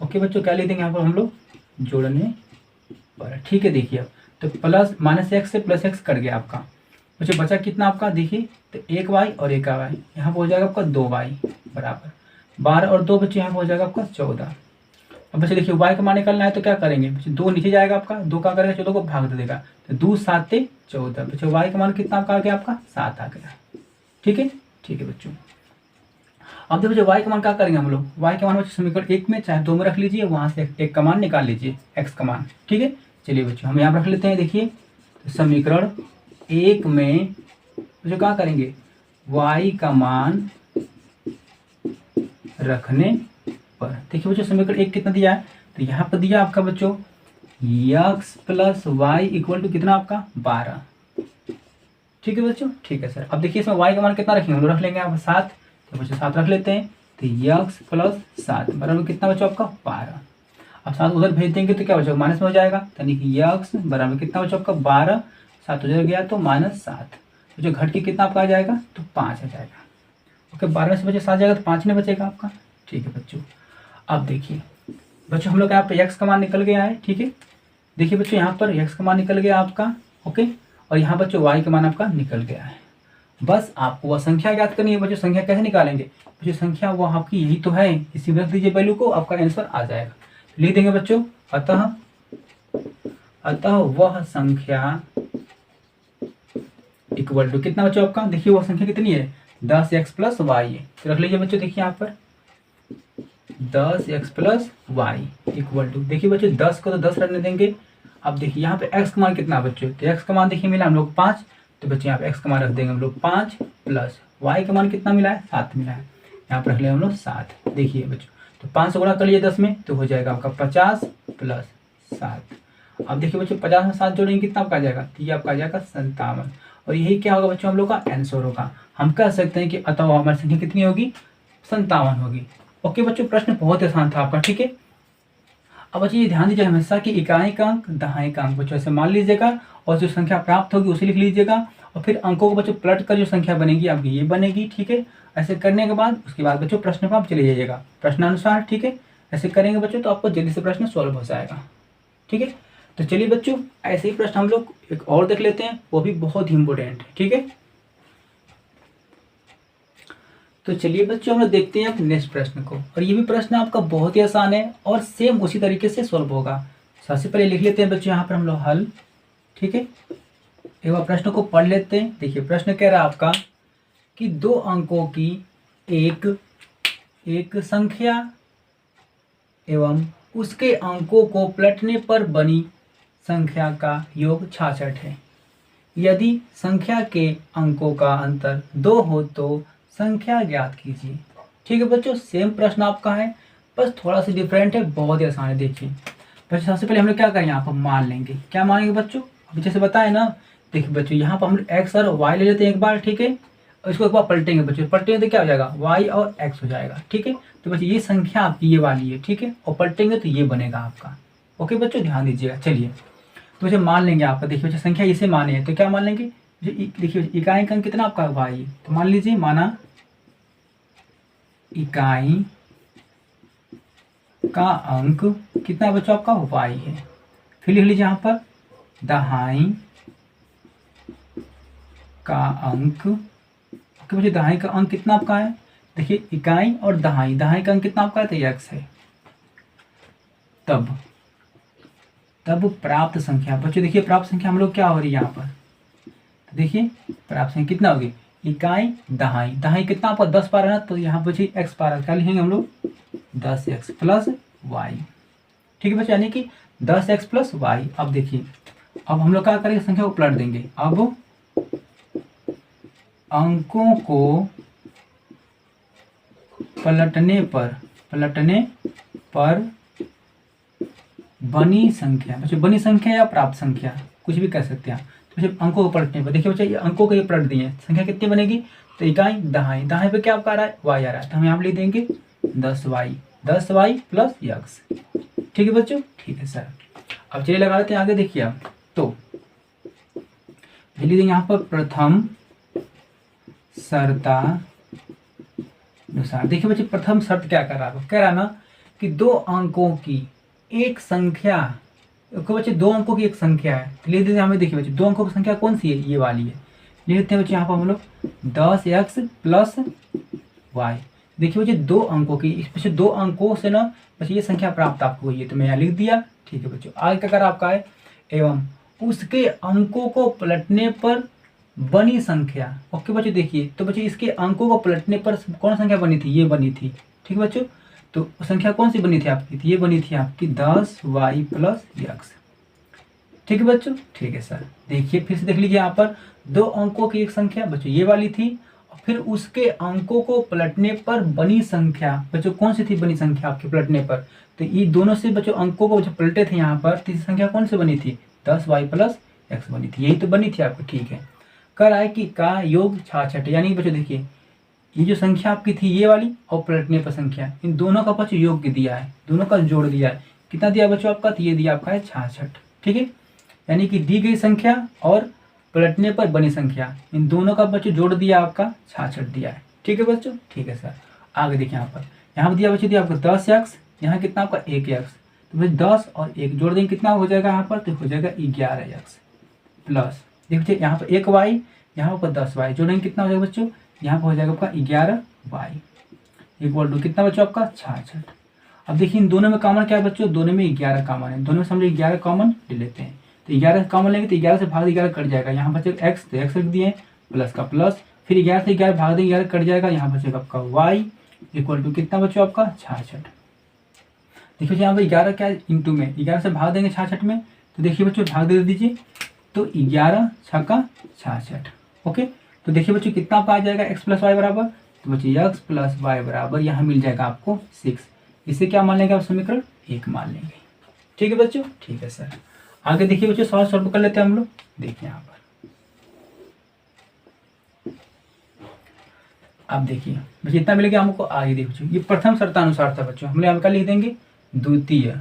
ओके बच्चों, क्या लिख देंगे यहाँ पर हम लोग, जोड़ने पर। ठीक है, देखिए अब तो प्लस माइनस एक्स से प्लस एक्स कट गया आपका, बच्चों बचा कितना आपका, देखिए तो 1y और 1y, यहाँ पर हो जाएगा आपका 2y बराबर 12 और 2 बच्चों यहाँ पर हो जाएगा आपका 14। अब बच्चे देखिए y का मान निकालना है तो क्या करेंगे बच्चों, 2 नीचे जाएगा आपका, 2 का करेगा 14 को भाग दे देगा, तो 2 7 14 बच्चों y का मान कितना आपका आ गया, आपका 7 आ गया। ठीक है, ठीक है बच्चों। अब देखो बच्चों y का मान क्या करेंगे हम लोग, y का मान बच्चों समीकरण 1 में चाहे 2 में रख लीजिए, वहां से एक का मान निकाल लीजिए x का मान। ठीक है, चलिए बच्चों हम यहाँ रख लेते हैं। देखिए तो समीकरण 1 में जो क्या करेंगे, y का मान रखने पर। देखिए बच्चों समीकरण 1 कितना दिया है, तो यहाँ पर दिया आपका बच्चों x plus Y equal to कितना आपका 12। ठीक है बच्चों, ठीक है सर। अब देखिए इसमें y का मान कितना रखेंगे, हम लोग रख लेंगे यहाँ पर 7, तो बच्चों 7 रख लेते हैं, तो x प्लस 7 बराबर कितना बच्चों आपका 12। अब 7 उधर भेज देंगे तो क्या बच्चों माइनस में हो जाएगा, यानी कि x बराबर कितना बच्चों आपका 12, 7 उधर गया तो -7, जो घट के कितना आपका आ जाएगा, तो 5 आ जाएगा। ओके, 12 में से बच्चे 7 जाएगा तो 5 नहीं बचेगा आपका। ठीक है बच्चों, अब देखिए बच्चों हम लोग यहाँ पे x का मान निकल गया है। ठीक है, देखिए बच्चों यहाँ पर x का मान निकल गया आपका, ओके, और यहाँ बच्चों y का मान आपका निकल गया है। बस आपको वह संख्या ज्ञात करनी है बच्चों। संख्या कैसे निकालेंगे बच्चों, संख्या वो आपकी यही तो है, इसी में रख दीजिए वैल्यू को, आपका आंसर आ जाएगा। लिख देंगे बच्चों, अतः वह संख्या इक्वल टू कितना बच्चों आपका, देखिए वह संख्या कितनी है 10x प्लस वाई है, तो रख लीजिए बच्चों, देखिए यहाँ पर 10x plus Y equal to, देखिए बच्चों 10 को तो 10 रखने देंगे। अब देखिए यहाँ पे x का मान कितना बच्चों, तो x का मान देखिए मिला हम लोग 5, तो बच्चों यहाँ पे x का मान रख देंगे हम लोग 5 प्लस y का मान कितना मिला है 7 मिला है, यहाँ पर रख लेंगे हम लोग 7। देखिए बच्चों तो 5 से गुणा कर लिए 10 में, तो हो जाएगा आपका 50 प्लस 7। अब देखिए बच्चों 50 में 7 जोड़ेंगे कितना आपका आ जाएगा, तो ये आपका आ जाएगा 57। और यही क्या होगा बच्चों हम लोग का आंसर होगा। हम कह सकते हैं कि अतः हमारी संख्या कितनी होगी, 57 होगी। ओके बच्चों, प्रश्न बहुत आसान था आपका। ठीक है, अब बच्चों ये ध्यान दीजिए हमेशा कि इकाई का अंक दहाई का अंक बच्चों ऐसे मान लीजिएगा, और जो संख्या प्राप्त होगी उसे लिख लीजिएगा, और फिर अंकों को बच्चों पलट कर जो संख्या बनेगी आपकी ये बनेगी। ठीक है, ऐसे करने के बाद उसके बाद बच्चों प्रश्न पर आप चले जाइएगा प्रश्नानुसार। ठीक है, ऐसे करेंगे बच्चों तो आपको जल्दी से प्रश्न सॉल्व हो जाएगा। ठीक है, तो चलिए बच्चों ऐसे ही प्रश्न हम लोग एक और देख लेते हैं, वो भी बहुत ही इंपॉर्टेंट है। ठीक है, तो चलिए बच्चों हम लोग देखते हैं नेक्स्ट प्रश्न को, और ये भी प्रश्न आपका बहुत ही आसान है और सेम उसी तरीके से सॉल्व होगा। सबसे पहले लिख लेते हैं बच्चों यहाँ पर हम लोग हल। ठीक है, एक बार प्रश्न को पढ़ लेते हैं। देखिए प्रश्न कह रहा है आपका कि 2 अंकों की एक संख्या एवं उसके अंकों को पलटने पर बनी संख्या का योग 66 है। यदि संख्या के अंकों का अंतर 2 हो तो संख्या ज्ञात कीजिए। ठीक है बच्चों, सेम प्रश्न आपका है, बस थोड़ा सा डिफरेंट है, बहुत ही आसान है। देखिए बच्चों, सबसे पहले हम लोग क्या करें, यहाँ पर मान लेंगे। क्या मानेंगे बच्चों, अभी जैसे बताए ना, देखिए बच्चों यहाँ पर हम लोग एक्स और वाई ले लेते हैं एक बार, ठीक है। और इसको एक बार पलटेंगे बच्चों, पलटेंगे तो क्या हो जाएगा, वाई और एक्स हो जाएगा, ठीक है। तो बच्चों ये संख्या आपकी ये वाली है, ठीक है, और पलटेंगे तो ये बनेगा आपका। ओके बच्चों, ध्यान दीजिएगा। चलिए तो बच्चों मान लेंगे आपका, देखिए बच्चों संख्या इसे माने है तो क्या मान लेंगे, देखिए इकाई का अंक कितना आपका वाई, तो मान लीजिए माना इकाई का अंक कितना बच्चों आपका वाई है। फिर लिख लीजिए यहाँ पर दहाई का अंक। ओके बच्चों, दहाई का अंक कितना आपका है, देखिए इकाई और दहाई, दहाई का अंक कितना आपका है तो एक्स है। तब प्राप्त संख्या, बच्चों देखिए प्राप्त संख्या हम लोग क्या हो रही है यहाँ पर, तो देखिए प्राप्त संख्या कितना होगी, इकाई दहाई, दहाई कितना आपका 10 पा रहा है ना, तो यहाँ बच्चे एक्स पा रहा है, क्या लिखेंगे हम लोग 10x प्लस वाई। ठीक है बच्चे, यानी कि 10x प्लस वाई। अब देखिए अब हम लोग क्या करेंगे, संख्या को पलट देंगे। अब अंकों को पलटने पर बनी संख्या, बच्चे बनी संख्या या प्राप्त संख्या कुछ भी कह सकते हैं। तो बच्चे अंकों को पलटने पर, देखिए बच्चे ये अंकों को ये पलट दिए, संख्या कितनी बनेगी, तो इकाई दहाई, दहाई पे क्या आपका आ रहा है, वाई आ रहा है, तो हम यहाँ पे लिख देंगे 10y प्लस एक्स। ठीक है बच्चों, ठीक है सर। अब चलिए लगा लेते हैं आगे, देखिए आप तो लिख देंगे यहाँ पर प्रथम शर्तानुसार। देखिए बच्चे प्रथम शर्त क्या कर रहा है, कह रहा है ना कि 2 अंकों की एक संख्या, बच्चे 2 अंकों की एक संख्या है, तो लिख देते हैं हमें। देखिए बच्चे 2 अंकों की संख्या कौन सी है, ये वाली है। लिख देते हैं बच्चे यहाँ पर हम लोग 10x प्लस वाई। देखिए बच्चे 2 अंकों की, बच्चे 2 अंकों से ना बच्चे ये संख्या प्राप्त आपको हुई है, तो मैं यहाँ लिख दिया। ठीक है बच्चों, आगे क्या कर आपका है, एवं उसके अंकों को पलटने पर बनी संख्या। ओके बच्चों, देखिए तो बच्चे इसके अंकों को पलटने पर कौन संख्या बनी थी, ये बनी थी। ठीक है बच्चों, तो संख्या कौन सी बनी थी आपकी, ये बनी थी आपकी 10y प्लस एक्स। ठीक है बच्चों, ठीक है सर। देखिए फिर से देख लीजिए यहाँ पर 2 अंकों की एक संख्या बच्चों ये वाली थी, और फिर उसके अंकों को पलटने पर बनी संख्या, बच्चों कौन सी थी बनी संख्या आपके पलटने पर, तो ये दोनों से बच्चों अंकों को जो पलटे थे यहाँ पर, तीसरी संख्या कौन सी बनी थी, 10y प्लस एक्स बनी थी, यही तो बनी थी आपकी। ठीक है, कर आए कि का योग 66, यानी बच्चों देखिए ये जो संख्या आपकी थी ये वाली और पलटने पर संख्या, इन दोनों का बच्चों योग दिया है, दोनों का जोड़ दिया है, कितना दिया बच्चों आपका, तो ये दिया आपका है 66। ठीक है, यानी कि दी गई संख्या और पलटने पर बनी संख्या, इन दोनों का बच्चों जोड़ दिया आपका 66 दिया है। ठीक है बच्चों, ठीक है सर। आगे देखिए यहाँ पर दिया बच्चों, दिया आपको 10x, यहाँ कितना आपका 1x, तो भाई 10 और 1 जोड़ देंगे कितना हो जाएगा यहाँ पर, तो हो जाएगा 11x प्लस, देखिए यहाँ पर 1y, यहाँ पर 10y, जोड़ेंगे कितना हो जाएगा बच्चों, यहाँ पर हो जाएगा आपका 11y इक्वल टू कितना बच्चों आपका 66। अब देखिए इन दोनों में कॉमन क्या है बच्चों, दोनों में 11 कॉमन है, दोनों में समझे 11 कॉमन ले लेते हैं, तो 11 कॉमन लेंगे तो 11 से भाग 11 कट जाएगा, यहाँ बचेगा x, तो x रख दिए प्लस का प्लस, फिर 11 से 11 भाग 11 कट जाएगा, यहाँ बचेगा आपका y इक्वल टू कितना बच्चों आपका 66। देखिए यहाँ पर 11 क्या है इंटू में, 11 से भाग देंगे 66 में, तो देखिए बच्चों भाग दे दीजिए, तो 11 छक्का 66। ओके, तो देखिए बच्चों कितना आपका आ जाएगा x प्लस वाई बराबर, तो बच्चों x प्लस वाई बराबर यहाँ मिल जाएगा आपको 6। इसे क्या मान लेंगे आप, समीकरण 1 मान लेंगे। ठीक है बच्चों, ठीक है सर। आगे देखिए बच्चों सॉल्व कर लेते हैं हम लोग। देखिए यहाँ पर अब देखिए बच्चों इतना मिलेगा हमको, आगे देखिए बच्चों ये प्रथम शर्तानुसार था बच्चों, हम यहाँ पर लिख देंगे द्वितीय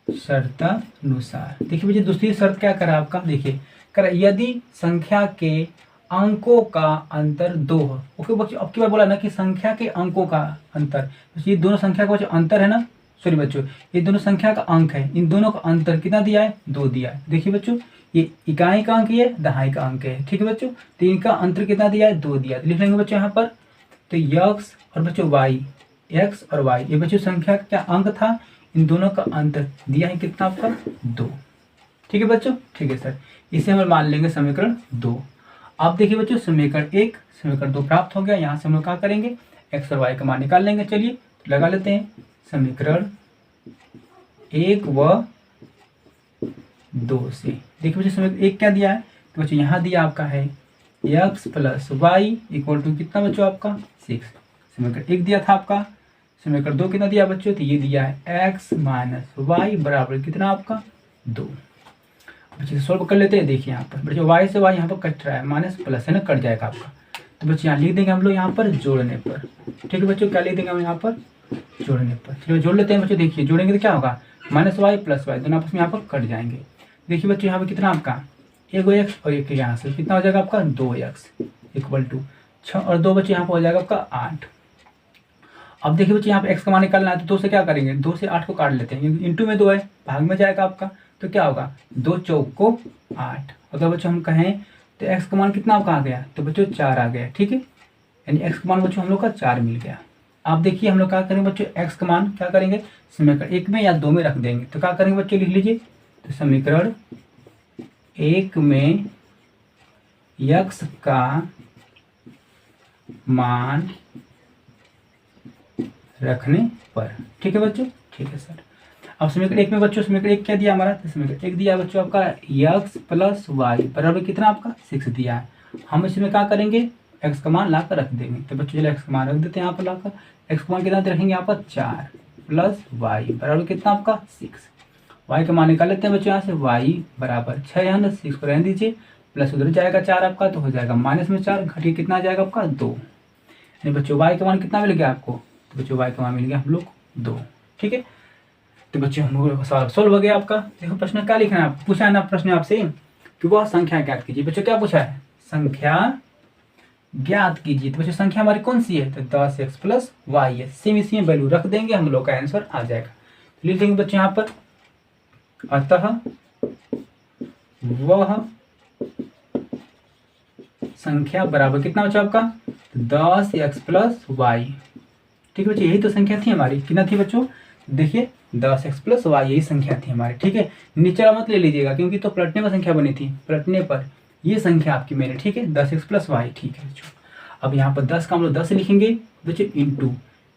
शर्तानुसार। देखिए बच्चों दूसरी शर्त क्या करा आपका, देखिए करा यदि संख्या के अंकों का अंतर 2 हो। ओके बच्चों, अब की बार बोला ना कि संख्या के अंकों का अंतर, ये दोनों संख्या का बच्चों अंतर है ना, सॉरी बच्चों ये दोनों संख्या का अंक है, इन दोनों का अंतर कितना दिया है, 2 दिया है। देखिए बच्चों ये इकाई का अंक ये दहाई का अंक है। ठीक है बच्चों, तो इनका अंतर कितना दिया है, 2 दिया है, तो लिख लेंगे बच्चों यहाँ पर, तो x और बच्चों y, x और y ये बच्चों संख्या का क्या अंक था, इन दोनों का अंतर दिया है कितना आपका 2। ठीक है बच्चों, ठीक है सर। इसे हम मान लेंगे समीकरण 2। अब देखिए बच्चों समीकरण 1 समीकरण 2 प्राप्त हो गया, यहाँ से हम लोग क्या करेंगे, एक्स और वाई का मान निकाल लेंगे। चलिए तो लगा लेते हैं। समीकरण 1 व 2 से देखिए बच्चों समीकरण 1 क्या दिया है, तो बच्चों यहाँ दिया आपका है x plus Y equal to कितना बच्चों आपका 6। समीकरण 1 दिया था आपका। समीकरण 2 कितना दिया बच्चों, तो ये दिया है x माइनस वाई बराबर कितना आपका 2। बच्चे सोल्व कर लेते हैं। देखिए यहाँ पर बच्चे y से y यहाँ पर कट रहा है, माइनस प्लस है ना, कट जाएगा आपका। तो बच्चे यहाँ लिख देंगे हम लोग यहाँ पर जोड़ने पर। ठीक है बच्चों, क्या लिख देंगे हम यहाँ पर जोड़ने पर। चलिए जोड़ लेते हैं बच्चों। देखिए जोड़ेंगे तो क्या होगा, माइनस वाई प्लस वाई दोनों आपस में यहाँ पर कट जाएंगे। देखिए बच्चों यहाँ पर कितना आपका एक एक्स और एक यहाँ से कितना हो जाएगा आपका 2x इक्वल टू 6 और 2 बच्चे यहाँ पर हो जाएगा आपका 8। अब देखिए बच्चे यहाँ पे x का मान निकालना है, तो 2 से क्या करेंगे, 2 से 8 को काट लेते हैं क्योंकि इंटू में 2 है, भाग में जाएगा आपका, तो क्या होगा 2 चौक को 8। अगर बच्चों हम कहें तो x का मान कितना आपका आ गया, तो बच्चों 4 आ गया। ठीक है, यानी x का मान बच्चों हम लोग का 4 मिल गया। आप देखिए हम लोग क्या करेंगे बच्चों, x का मान क्या करेंगे समीकरण 1 में या 2 में रख देंगे। तो क्या करेंगे बच्चों, लिख लीजिए। तो समीकरण 1 में x का मान रखने पर। ठीक है बच्चों, ठीक है सर। अब समीकरण 1 में बच्चों समीकरण 1 क्या दिया हमारा, तो समीकरण 1 दिया बच्चों आपका x प्लस वाई बराबर कितना आपका 6 दिया है। हम इसमें क्या करेंगे, x का मान लाकर रख देंगे। तो बच्चों चलिए x का मान रख देते हैं यहाँ पर लाकर। x का मान कितना रखेंगे यहाँ पर 4 प्लस वाई बराबर कितना आपका 6। y का मान निकाल लेते हैं बच्चों यहाँ से, y बराबर 6 यहाँ ना 6 को रहने दीजिए, प्लस उधर जाएगा 4 आपका, तो हो जाएगा माइनस में 4 घटिए कितना आ जाएगा आपका 2। यानी बच्चों y का मान कितना मिल गया आपको, तो बच्चों y का मान मिल गया हम लोग 2। ठीक है, तो बच्चों हम लोग सवाल सोल्व हो गया आपका। देखो प्रश्न क्या लिखना है, पूछा है ना प्रश्न आपसे कि वह संख्या ज्ञात कीजिए। बच्चों क्या पूछा है, संख्या ज्ञात कीजिए। तो बच्चों संख्या हमारी कौन सी है, तो 10x प्लस वाई है। सेम इसी में वैल्यू रख देंगे, हम लोग का आंसर आ जाएगा। तो लिख देंगे बच्चों यहाँ पर, अतः वह संख्या बराबर कितना बच्चा आपका 10x प्लस वाई। ठीक है बच्चों, यही तो संख्या थी हमारी, कितना थी बच्चों, देखिए 10x प्लस वाई यही संख्या थी हमारी। ठीक है, नीचे वाला मत ले लीजिएगा क्योंकि तो पलटने पर संख्या बनी थी, पलटने पर ये संख्या आपकी मेरे। ठीक है, 10x प्लस वाई। ठीक है बच्चों, अब यहाँ पर 10 का हम लोग 10 लिखेंगे बच्चों इंटू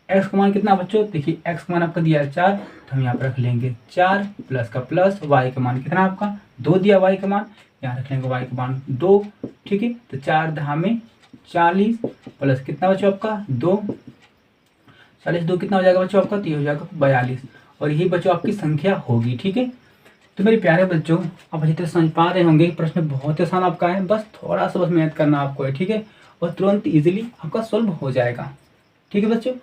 x का मान कितना बच्चों, देखिए x का मान आपका दिया है 4, तो हम यहाँ पर रख लेंगे 4 प्लस का प्लस y का मान कितना आपका 2 दिया, y का मान यहाँ रख लेंगे y का मान 2। ठीक है, तो 4 दहा में 40 प्लस कितना बच्चों आपका 2, 40 2 कितना हो जाएगा बच्चों आपका, तो ये हो जाएगा 42। और यही बच्चों आपकी संख्या होगी। ठीक है, तो मेरे प्यारे बच्चों आप अच्छी तरह समझ पा रहे होंगे, प्रश्न बहुत आसान आपका है, बस थोड़ा सा बस मेहनत करना आपको है। ठीक है, और तुरंत इजीली आपका सॉल्व हो जाएगा। ठीक है बच्चों,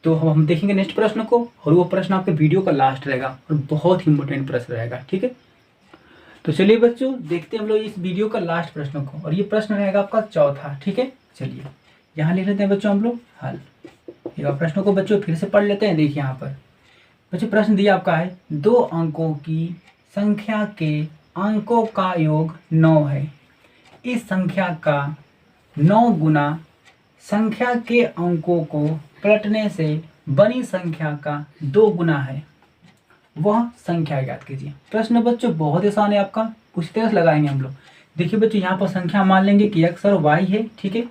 तो हम देखेंगे नेक्स्ट प्रश्न को, और वो प्रश्न आपके वीडियो का लास्ट रहेगा और बहुत ही इंपॉर्टेंट प्रश्न रहेगा। ठीक है, तो चलिए बच्चों देखते हैं हम लोग इस वीडियो का लास्ट प्रश्न को, और ये प्रश्न रहेगा आपका चौथा। ठीक है, चलिए यहाँ लिख लेते हैं बच्चों हम लोग हल। प्रश्न को बच्चों फिर से पढ़ लेते हैं। देखिए यहाँ पर बच्चों प्रश्न दिया आपका है, 2 अंकों की संख्या के अंकों का योग 9 है। इस संख्या का 9 गुना संख्या के अंकों को पलटने से बनी संख्या का 2 गुना है, वह संख्या ज्ञात कीजिए। प्रश्न बच्चों बहुत आसान है आपका, कुछ तरह से लगाएंगे हम लोग। देखिए बच्चों यहाँ पर संख्या मान लेंगे कि x और y है। ठीक है,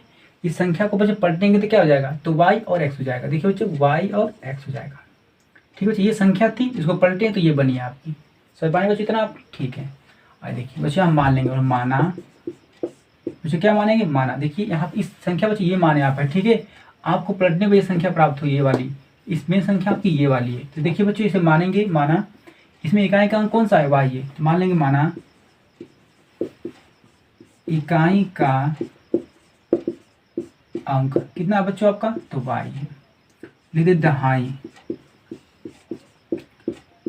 इस संख्या को बच्चों पलटेंगे तो क्या हो जाएगा, तो y और x हो जाएगा। देखिए बच्चों y और x हो जाएगा। ठीक है बच्चों, ये संख्या थी, इसको पलटे तो ये बनी आपकी। सर पानी बच्चों इतना आप ठीक है। और देखिए बच्चों हम मान लेंगे, और माना बच्चों क्या मानेंगे, माना। देखिए यहाँ इस संख्या बच्चों ये माने आप है। ठीक है, आपको पलटने पर ये संख्या प्राप्त हुई, ये वाली, इसमें संख्या आपकी ये वाली है। तो देखिए बच्चों इसे मानेंगे, माना इसमें इकाई का अंक कौन सा है, y है, तो मान लेंगे माना इकाई का अंक कितना बच्चों आपका, तो y है। लिख दे दहाई,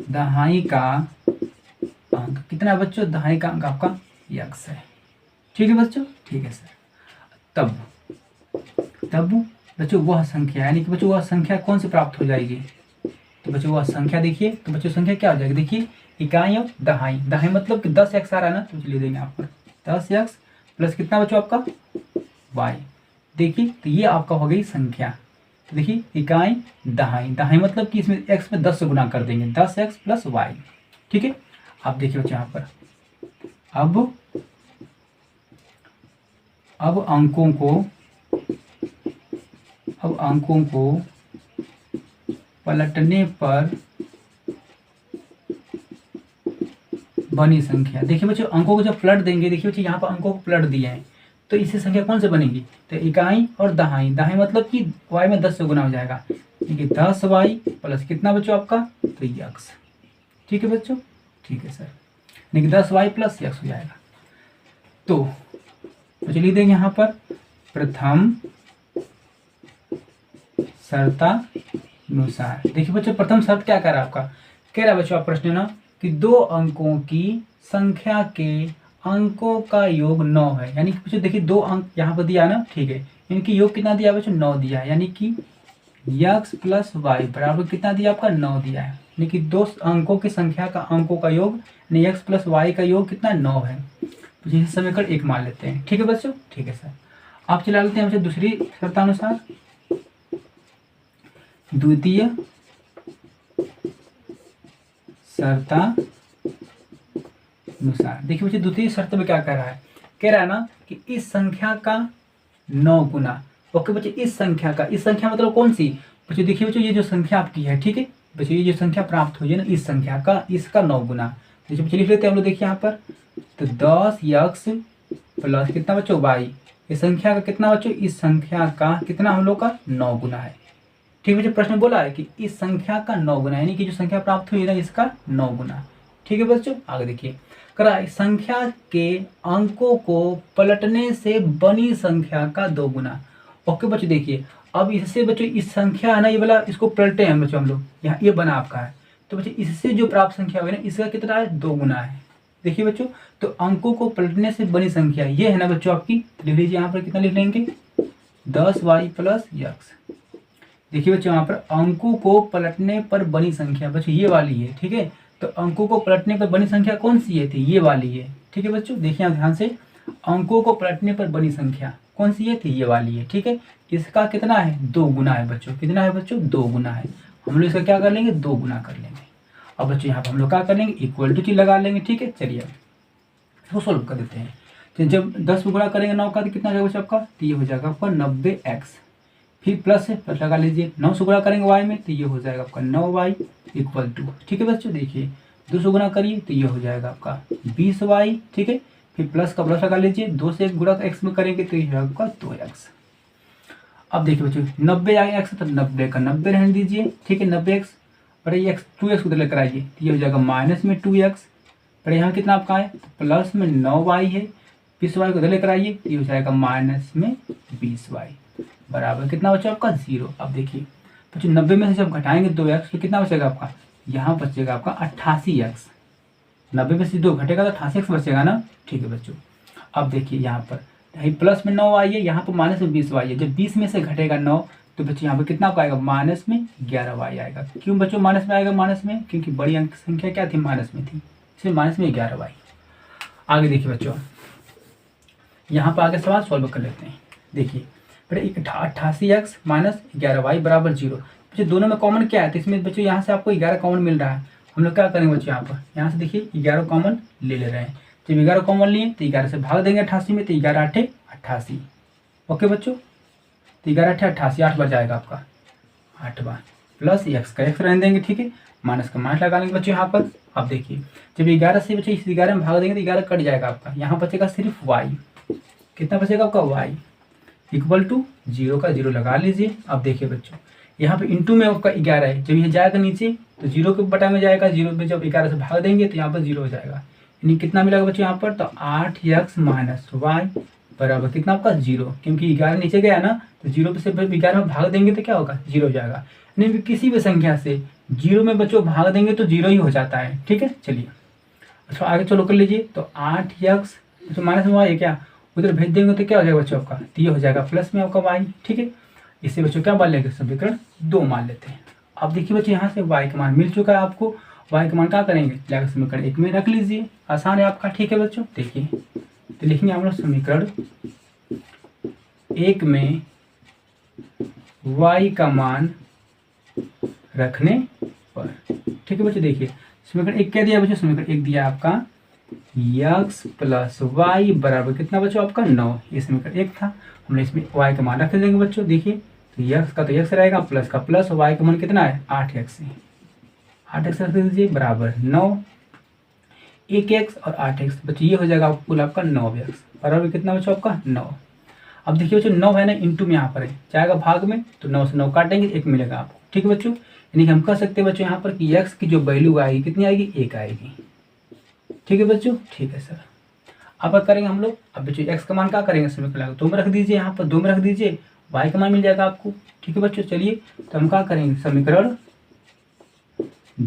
दहाई का अंक कितना बच्चों, दहाई का अंक आपका x है। ठीक है बच्चों, ठीक है सर। तब बच्चों वह संख्या, यानी कि बच्चों वह संख्या कौन सी प्राप्त हो जाएगी, तो बच्चों वह संख्या देखिए, तो बच्चों संख्या क्या हो जाएगी, देखिए इकाई और दहाई। दहाई मतलब कि 10x आ रहा है ना, तो लिख देंगे यहाँ पर 10x प्लस कितना बच्चों आपका y। देखिए तो ये आपका हो गई संख्या। तो देखिए इकाई दहाई, दहाई मतलब कि इसमें x में 10 से गुना कर देंगे, 10x प्लस y। ठीक है, आप देखिए बच्चों यहाँ पर अब अंकों को अब अंकों को पलटने पर बनी संख्या। देखिए बच्चों अंकों को जब पलट देंगे, देखिए बच्चों यहाँ पर अंकों को पलट दिए हैं तो इससे संख्या कौन से बनेगी, तो इकाई और दहाई। दहाई मतलब कि y में 10 से गुना हो जाएगा, देखिए 10y प्लस कितना बच्चों आपका, तो x। ठीक है बच्चों, ठीक है सर, देखिए 10y प्लस x हो जाएगा। तो चलिए देंगे यहाँ पर प्रथम शर्तानुसार। देखिए बच्चों प्रथम शर्त क्या कह रहा है आपका, कह रहा है बच्चों आप प्रश्न ना कि दो अंकों की संख्या के अंकों का योग 9 है। यानी कि बच्चों देखिए दो अंक यहाँ पर दिया ना, ठीक है, इनकी योग कितना दिया बच्चों, 9 दिया है। यानी कि x प्लस वाई बराबर कितना दिया आपका, 9 दिया है। यानी कि दो अंकों की संख्या का अंकों का योग यानी x प्लस वाई का योग कितना, 9 है। तो इसे समीकरण 1 मान लेते हैं। ठीक है बच्चों, ठीक है सर। आप चला लेते हैं हमसे दूसरी शर्तानुसार, द्वितीय शर्तानुसार। देखिए बच्चे द्वितीय शर्त में क्या कह रहा है, कह रहा है ना कि इस संख्या का 9 गुना। ओके बच्चे, इस संख्या का, इस संख्या मतलब कौन सी बच्चे, देखिए बच्चों ये जो संख्या आपकी है, ठीक है बच्चे, ये जो संख्या प्राप्त हुई है ना, इस संख्या का, इसका 9 गुना। जैसे बच्चे लिख लेते हैं हम लोग, देखिए यहाँ पर तो 10x प्लस कितना बच्चों, y। इस संख्या का कितना बच्चों, इस संख्या का कितना हम लोग का 9 गुना है। ठीक है बच्चे, प्रश्न बोला है कि इस संख्या का 9 गुना, यानी कि जो संख्या प्राप्त हुई है ना, इसका 9 गुना। ठीक है बच्चों, आगे देखिए करा संख्या के अंकों को पलटने से बनी संख्या का 2 गुना। ओके बच्चों, देखिए अब इससे बच्चों इस संख्या है ना, ये वाला इसको पलटे हैं बच्चों हम लोग, यहाँ ये बना आपका है, तो बच्चों इससे जो प्राप्त संख्या हुई ना, इसका कितना है, 2 गुना है। देखिए बच्चों, तो अंकों को पलटने से बनी संख्या ये है ना बच्चों आपकी, लिख लीजिए यहाँ पर कितना लिख लेंगे, 10y प्लस x। देखिए बच्चों यहाँ पर अंकों को पलटने पर बनी संख्या बच्चों ये वाली है। ठीक है, तो अंकों को पलटने पर बनी संख्या कौन सी है, थी ये वाली है। ठीक है बच्चों, देखिए आप ध्यान से, अंकों को पलटने पर बनी संख्या कौन सी है, थी ये वाली है। ठीक है, इसका कितना है, 2 गुना है बच्चों, कितना है बच्चों, 2 गुना है। हम लोग इसका क्या कर लेंगे, 2 गुना कर लेंगे। अब बच्चों यहाँ पर हम लोग क्या कर लेंगे, इक्वल टू चीज लगा लेंगे। ठीक है, चलिए इसको सोल्व कर देते हैं। तो जब 10 गुना करेंगे 9 का तो कितना हो जाएगा बच्चों आपका, तो ये हो जाएगा आपका 90x, फिर प्लस है, प्लस लगा लीजिए, 9 से गुणा करेंगे y में तो ये हो जाएगा आपका 9y इक्वल टू। ठीक है बच्चों, देखिए 2 से गुणा करिए तो ये हो जाएगा आपका 20y। ठीक है, फिर प्लस का प्लस लगा लीजिए, 2 से 1 गुणा x में करेंगे तो ये हो जाएगा आपका 2x। अब देखिए बच्चों 90 आएगा x तो 90 का 90 रहने दीजिए। ठीक है, 90x और ये x 2x उधर लेकर आइए तो ये हो जाएगा माइनस में 2x, पर यहाँ कितना आपका है, तो प्लस में 9y है, 20y को उधर लेकर आइए तो ये हो जाएगा माइनस में 20y बराबर कितना बचा आपका 0। अब देखिए बच्चों 90 में से जब घटाएंगे 2x तो कितना बचेगा आपका, यहाँ बचेगा आपका 88x। 90 में से 2 घटेगा तो 88x बचेगा ना। ठीक है बच्चों, अब देखिए यहाँ पर प्लस में 9 आई है, यहाँ पर माइनस में 20y है। जब 20 में से घटेगा 9 तो बच्चों यहाँ पर कितना आपका आएगा, माइनस में 11y आएगा। क्यों बच्चों माइनस में आएगा, माइनस में क्योंकि बड़ी अंक संख्या क्या थी, माइनस में थी, इसलिए माइनस में 11y। आगे देखिए बच्चों, यहाँ पर आगे सवाल सॉल्व कर लेते हैं। देखिए बेटे 88x माइनस 11y बराबर 0। बच्चों दोनों में कॉमन क्या है, तो इसमें बच्चों यहाँ से आपको 11 कॉमन मिल रहा है। हम लोग क्या करेंगे बच्चों, यहाँ से देखिए 11 कॉमन ले रहे हैं। जब 11 कॉमन लिए तो 11 से भाग देंगे 88 में, तो 11 8 88। ओके बच्चों, तो 11 8 88, 8 बार जाएगा आपका, 8 बार प्लस x का x रहने देंगे। ठीक है, माइनस का माइनस लगा लेंगे बच्चों यहाँ पर। अब देखिए जब 11 से बच्चों इस 11 में भाग देंगे तो 11 कट जाएगा आपका, यहाँ बचेगा सिर्फ y। कितना बचेगा आपका, y इक्वल टू 0 का 0 लगा लीजिए। अब देखिए बच्चों यहाँ पे इंटू में आपका 11 है, जब यह जाएगा नीचे तो 0 के बटा में जाएगा, 0 में जब 11 से भाग देंगे तो यहाँ पर 0 हो जाएगा। यानी कितना मिलेगा बच्चों यहाँ पर, तो 8x माइनस y बराबर कितना आपका 0, क्योंकि 11 नीचे गया ना, तो 0 से 11 में भाग देंगे तो क्या होगा, 0 हो जाएगा। यानी किसी भी संख्या से 0 में बच्चों भाग देंगे तो 0 ही हो जाता है। ठीक है, चलिए अच्छा आगे चलो कर लीजिए। तो 8x माइनस में y है क्या, उधर भेज देंगे तो क्या हो जाएगा बच्चों आपका, तो ये हो जाएगा प्लस में आपका y। ठीक है, इससे बच्चों क्या मान लेंगे, समीकरण 2 मान लेते हैं। अब देखिए बच्चों यहाँ से y का मान मिल चुका है आपको, y का मान क्या करेंगे, लाकर समीकरण 1 में रख लीजिए, आसान है आपका। ठीक है बच्चों, देखिए तो लिखेंगे हम लोग समीकरण 1 में y का मान रखने पर। ठीक है बच्चों, देखिए समीकरण 1 क्या दिया बच्चों, समीकरण 1 दिया आपका x प्लस वाई बराबर कितना बच्चों आपका 9। ये समीकरण 1 था, हमने इसमें y का मान रख देंगे बच्चों। देखिए तो यक्स का तो यक्स रहेगा, प्लस का प्लस, वाई का मान कितना है 8x है, 8x रख दीजिए बराबर 9, 1x और 8x बच्चों ये हो जाएगा कुल आपका 9x बराबर कितना बच्चों आपका 9। अब देखिए बच्चों 9 है ना इंटू में यहाँ पर है, जाएगा भाग में तो 9 से 9 काटेंगे 1 मिलेगा आपको। ठीक है बच्चों, यानी कि हम कह सकते हैं बच्चों यहाँ पर कि x की जो वैल्यू आएगी कितनी आएगी 1 आएगी। ठीक है बच्चों, ठीक है सर। अब क्या करेंगे हम लोग, अब बच्चों x का मान क्या करेंगे समीकरण 2 में रख दीजिए, यहाँ पर 2 में रख दीजिए, y का मान मिल जाएगा आपको। ठीक है बच्चों, चलिए तो हम क्या करेंगे समीकरण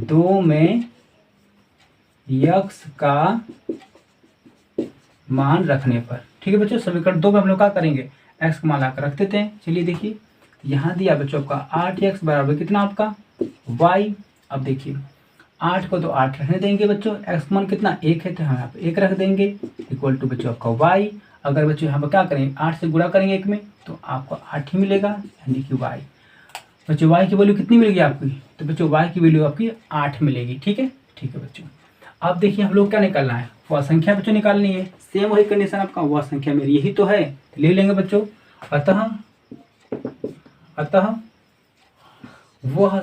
2 में x का मान रखने पर, ठीक है बच्चों, समीकरण 2 में हम लोग क्या करेंगे x का मान लाकर रख देते हैं। चलिए देखिए यहाँ दिया बच्चों आपका 8x बराबर कितना आपका y। अब देखिए 8 को तो 8 रखने देंगे बच्चों, x का मान कितना 1 है तो हम यहाँ पे 1 रख देंगे इक्वल टू बच्चों आपका y। अगर बच्चों यहाँ पर क्या करेंगे 8 से गुणा करेंगे 1 में तो आपको 8 ही मिलेगा, यानी कि y। बच्चों y की वैल्यू कितनी मिलेगी आपकी, तो बच्चों y की वैल्यू आपकी 8 मिलेगी। ठीक है, ठीक है बच्चों। अब देखिए हम लोग क्या निकालना है, वह संख्या बच्चों निकालनी है। सेम वही कंडीशन आपका, वह संख्या मेरी यही तो है, तो ले लेंगे बच्चों। अतः वह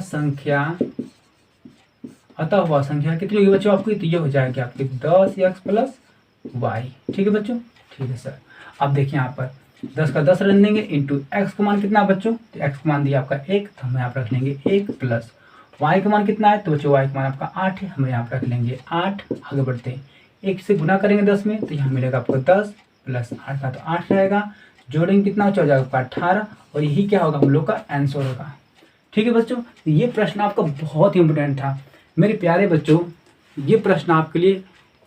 संख्या कितनी होगी बच्चों आपकी, तो ये हो जाएगी आपकी 10x प्लस y। ठीक है बच्चों, ठीक है सर। अब देखिए यहाँ पर 10 का 10 रख देंगे इंटू x का मान कितना बच्चों, तो x का मान दिया आपका 1 तो हम यहाँ पर रख लेंगे 1 प्लस y का मान कितना है, तो बच्चों y का मान आपका 8 है, हम यहाँ पर रख लेंगे 8। आगे बढ़ते हैं, 1 से गुना करेंगे 10 में तो यहाँ मिलेगा आपको 10 प्लस 8 का तो 8 रहेगा, जोड़ेंगे कितना हो जाएगा आपका 18, और यही क्या होगा हम लोग का आंसर होगा। ठीक है बच्चों, ये प्रश्न आपका बहुत ही इंपॉर्टेंट था मेरे प्यारे बच्चों। ये प्रश्न आपके लिए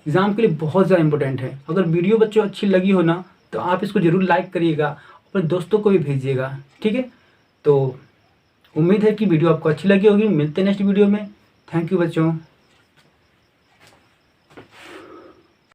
एग्जाम के लिए बहुत ज़्यादा इंपॉर्टेंट है। अगर वीडियो बच्चों अच्छी लगी हो ना तो आप इसको जरूर लाइक करिएगा, अपने दोस्तों को भी भेजिएगा। ठीक है, तो उम्मीद है कि वीडियो आपको अच्छी लगी होगी। मिलते हैं नेक्स्ट वीडियो में। थैंक यू बच्चों।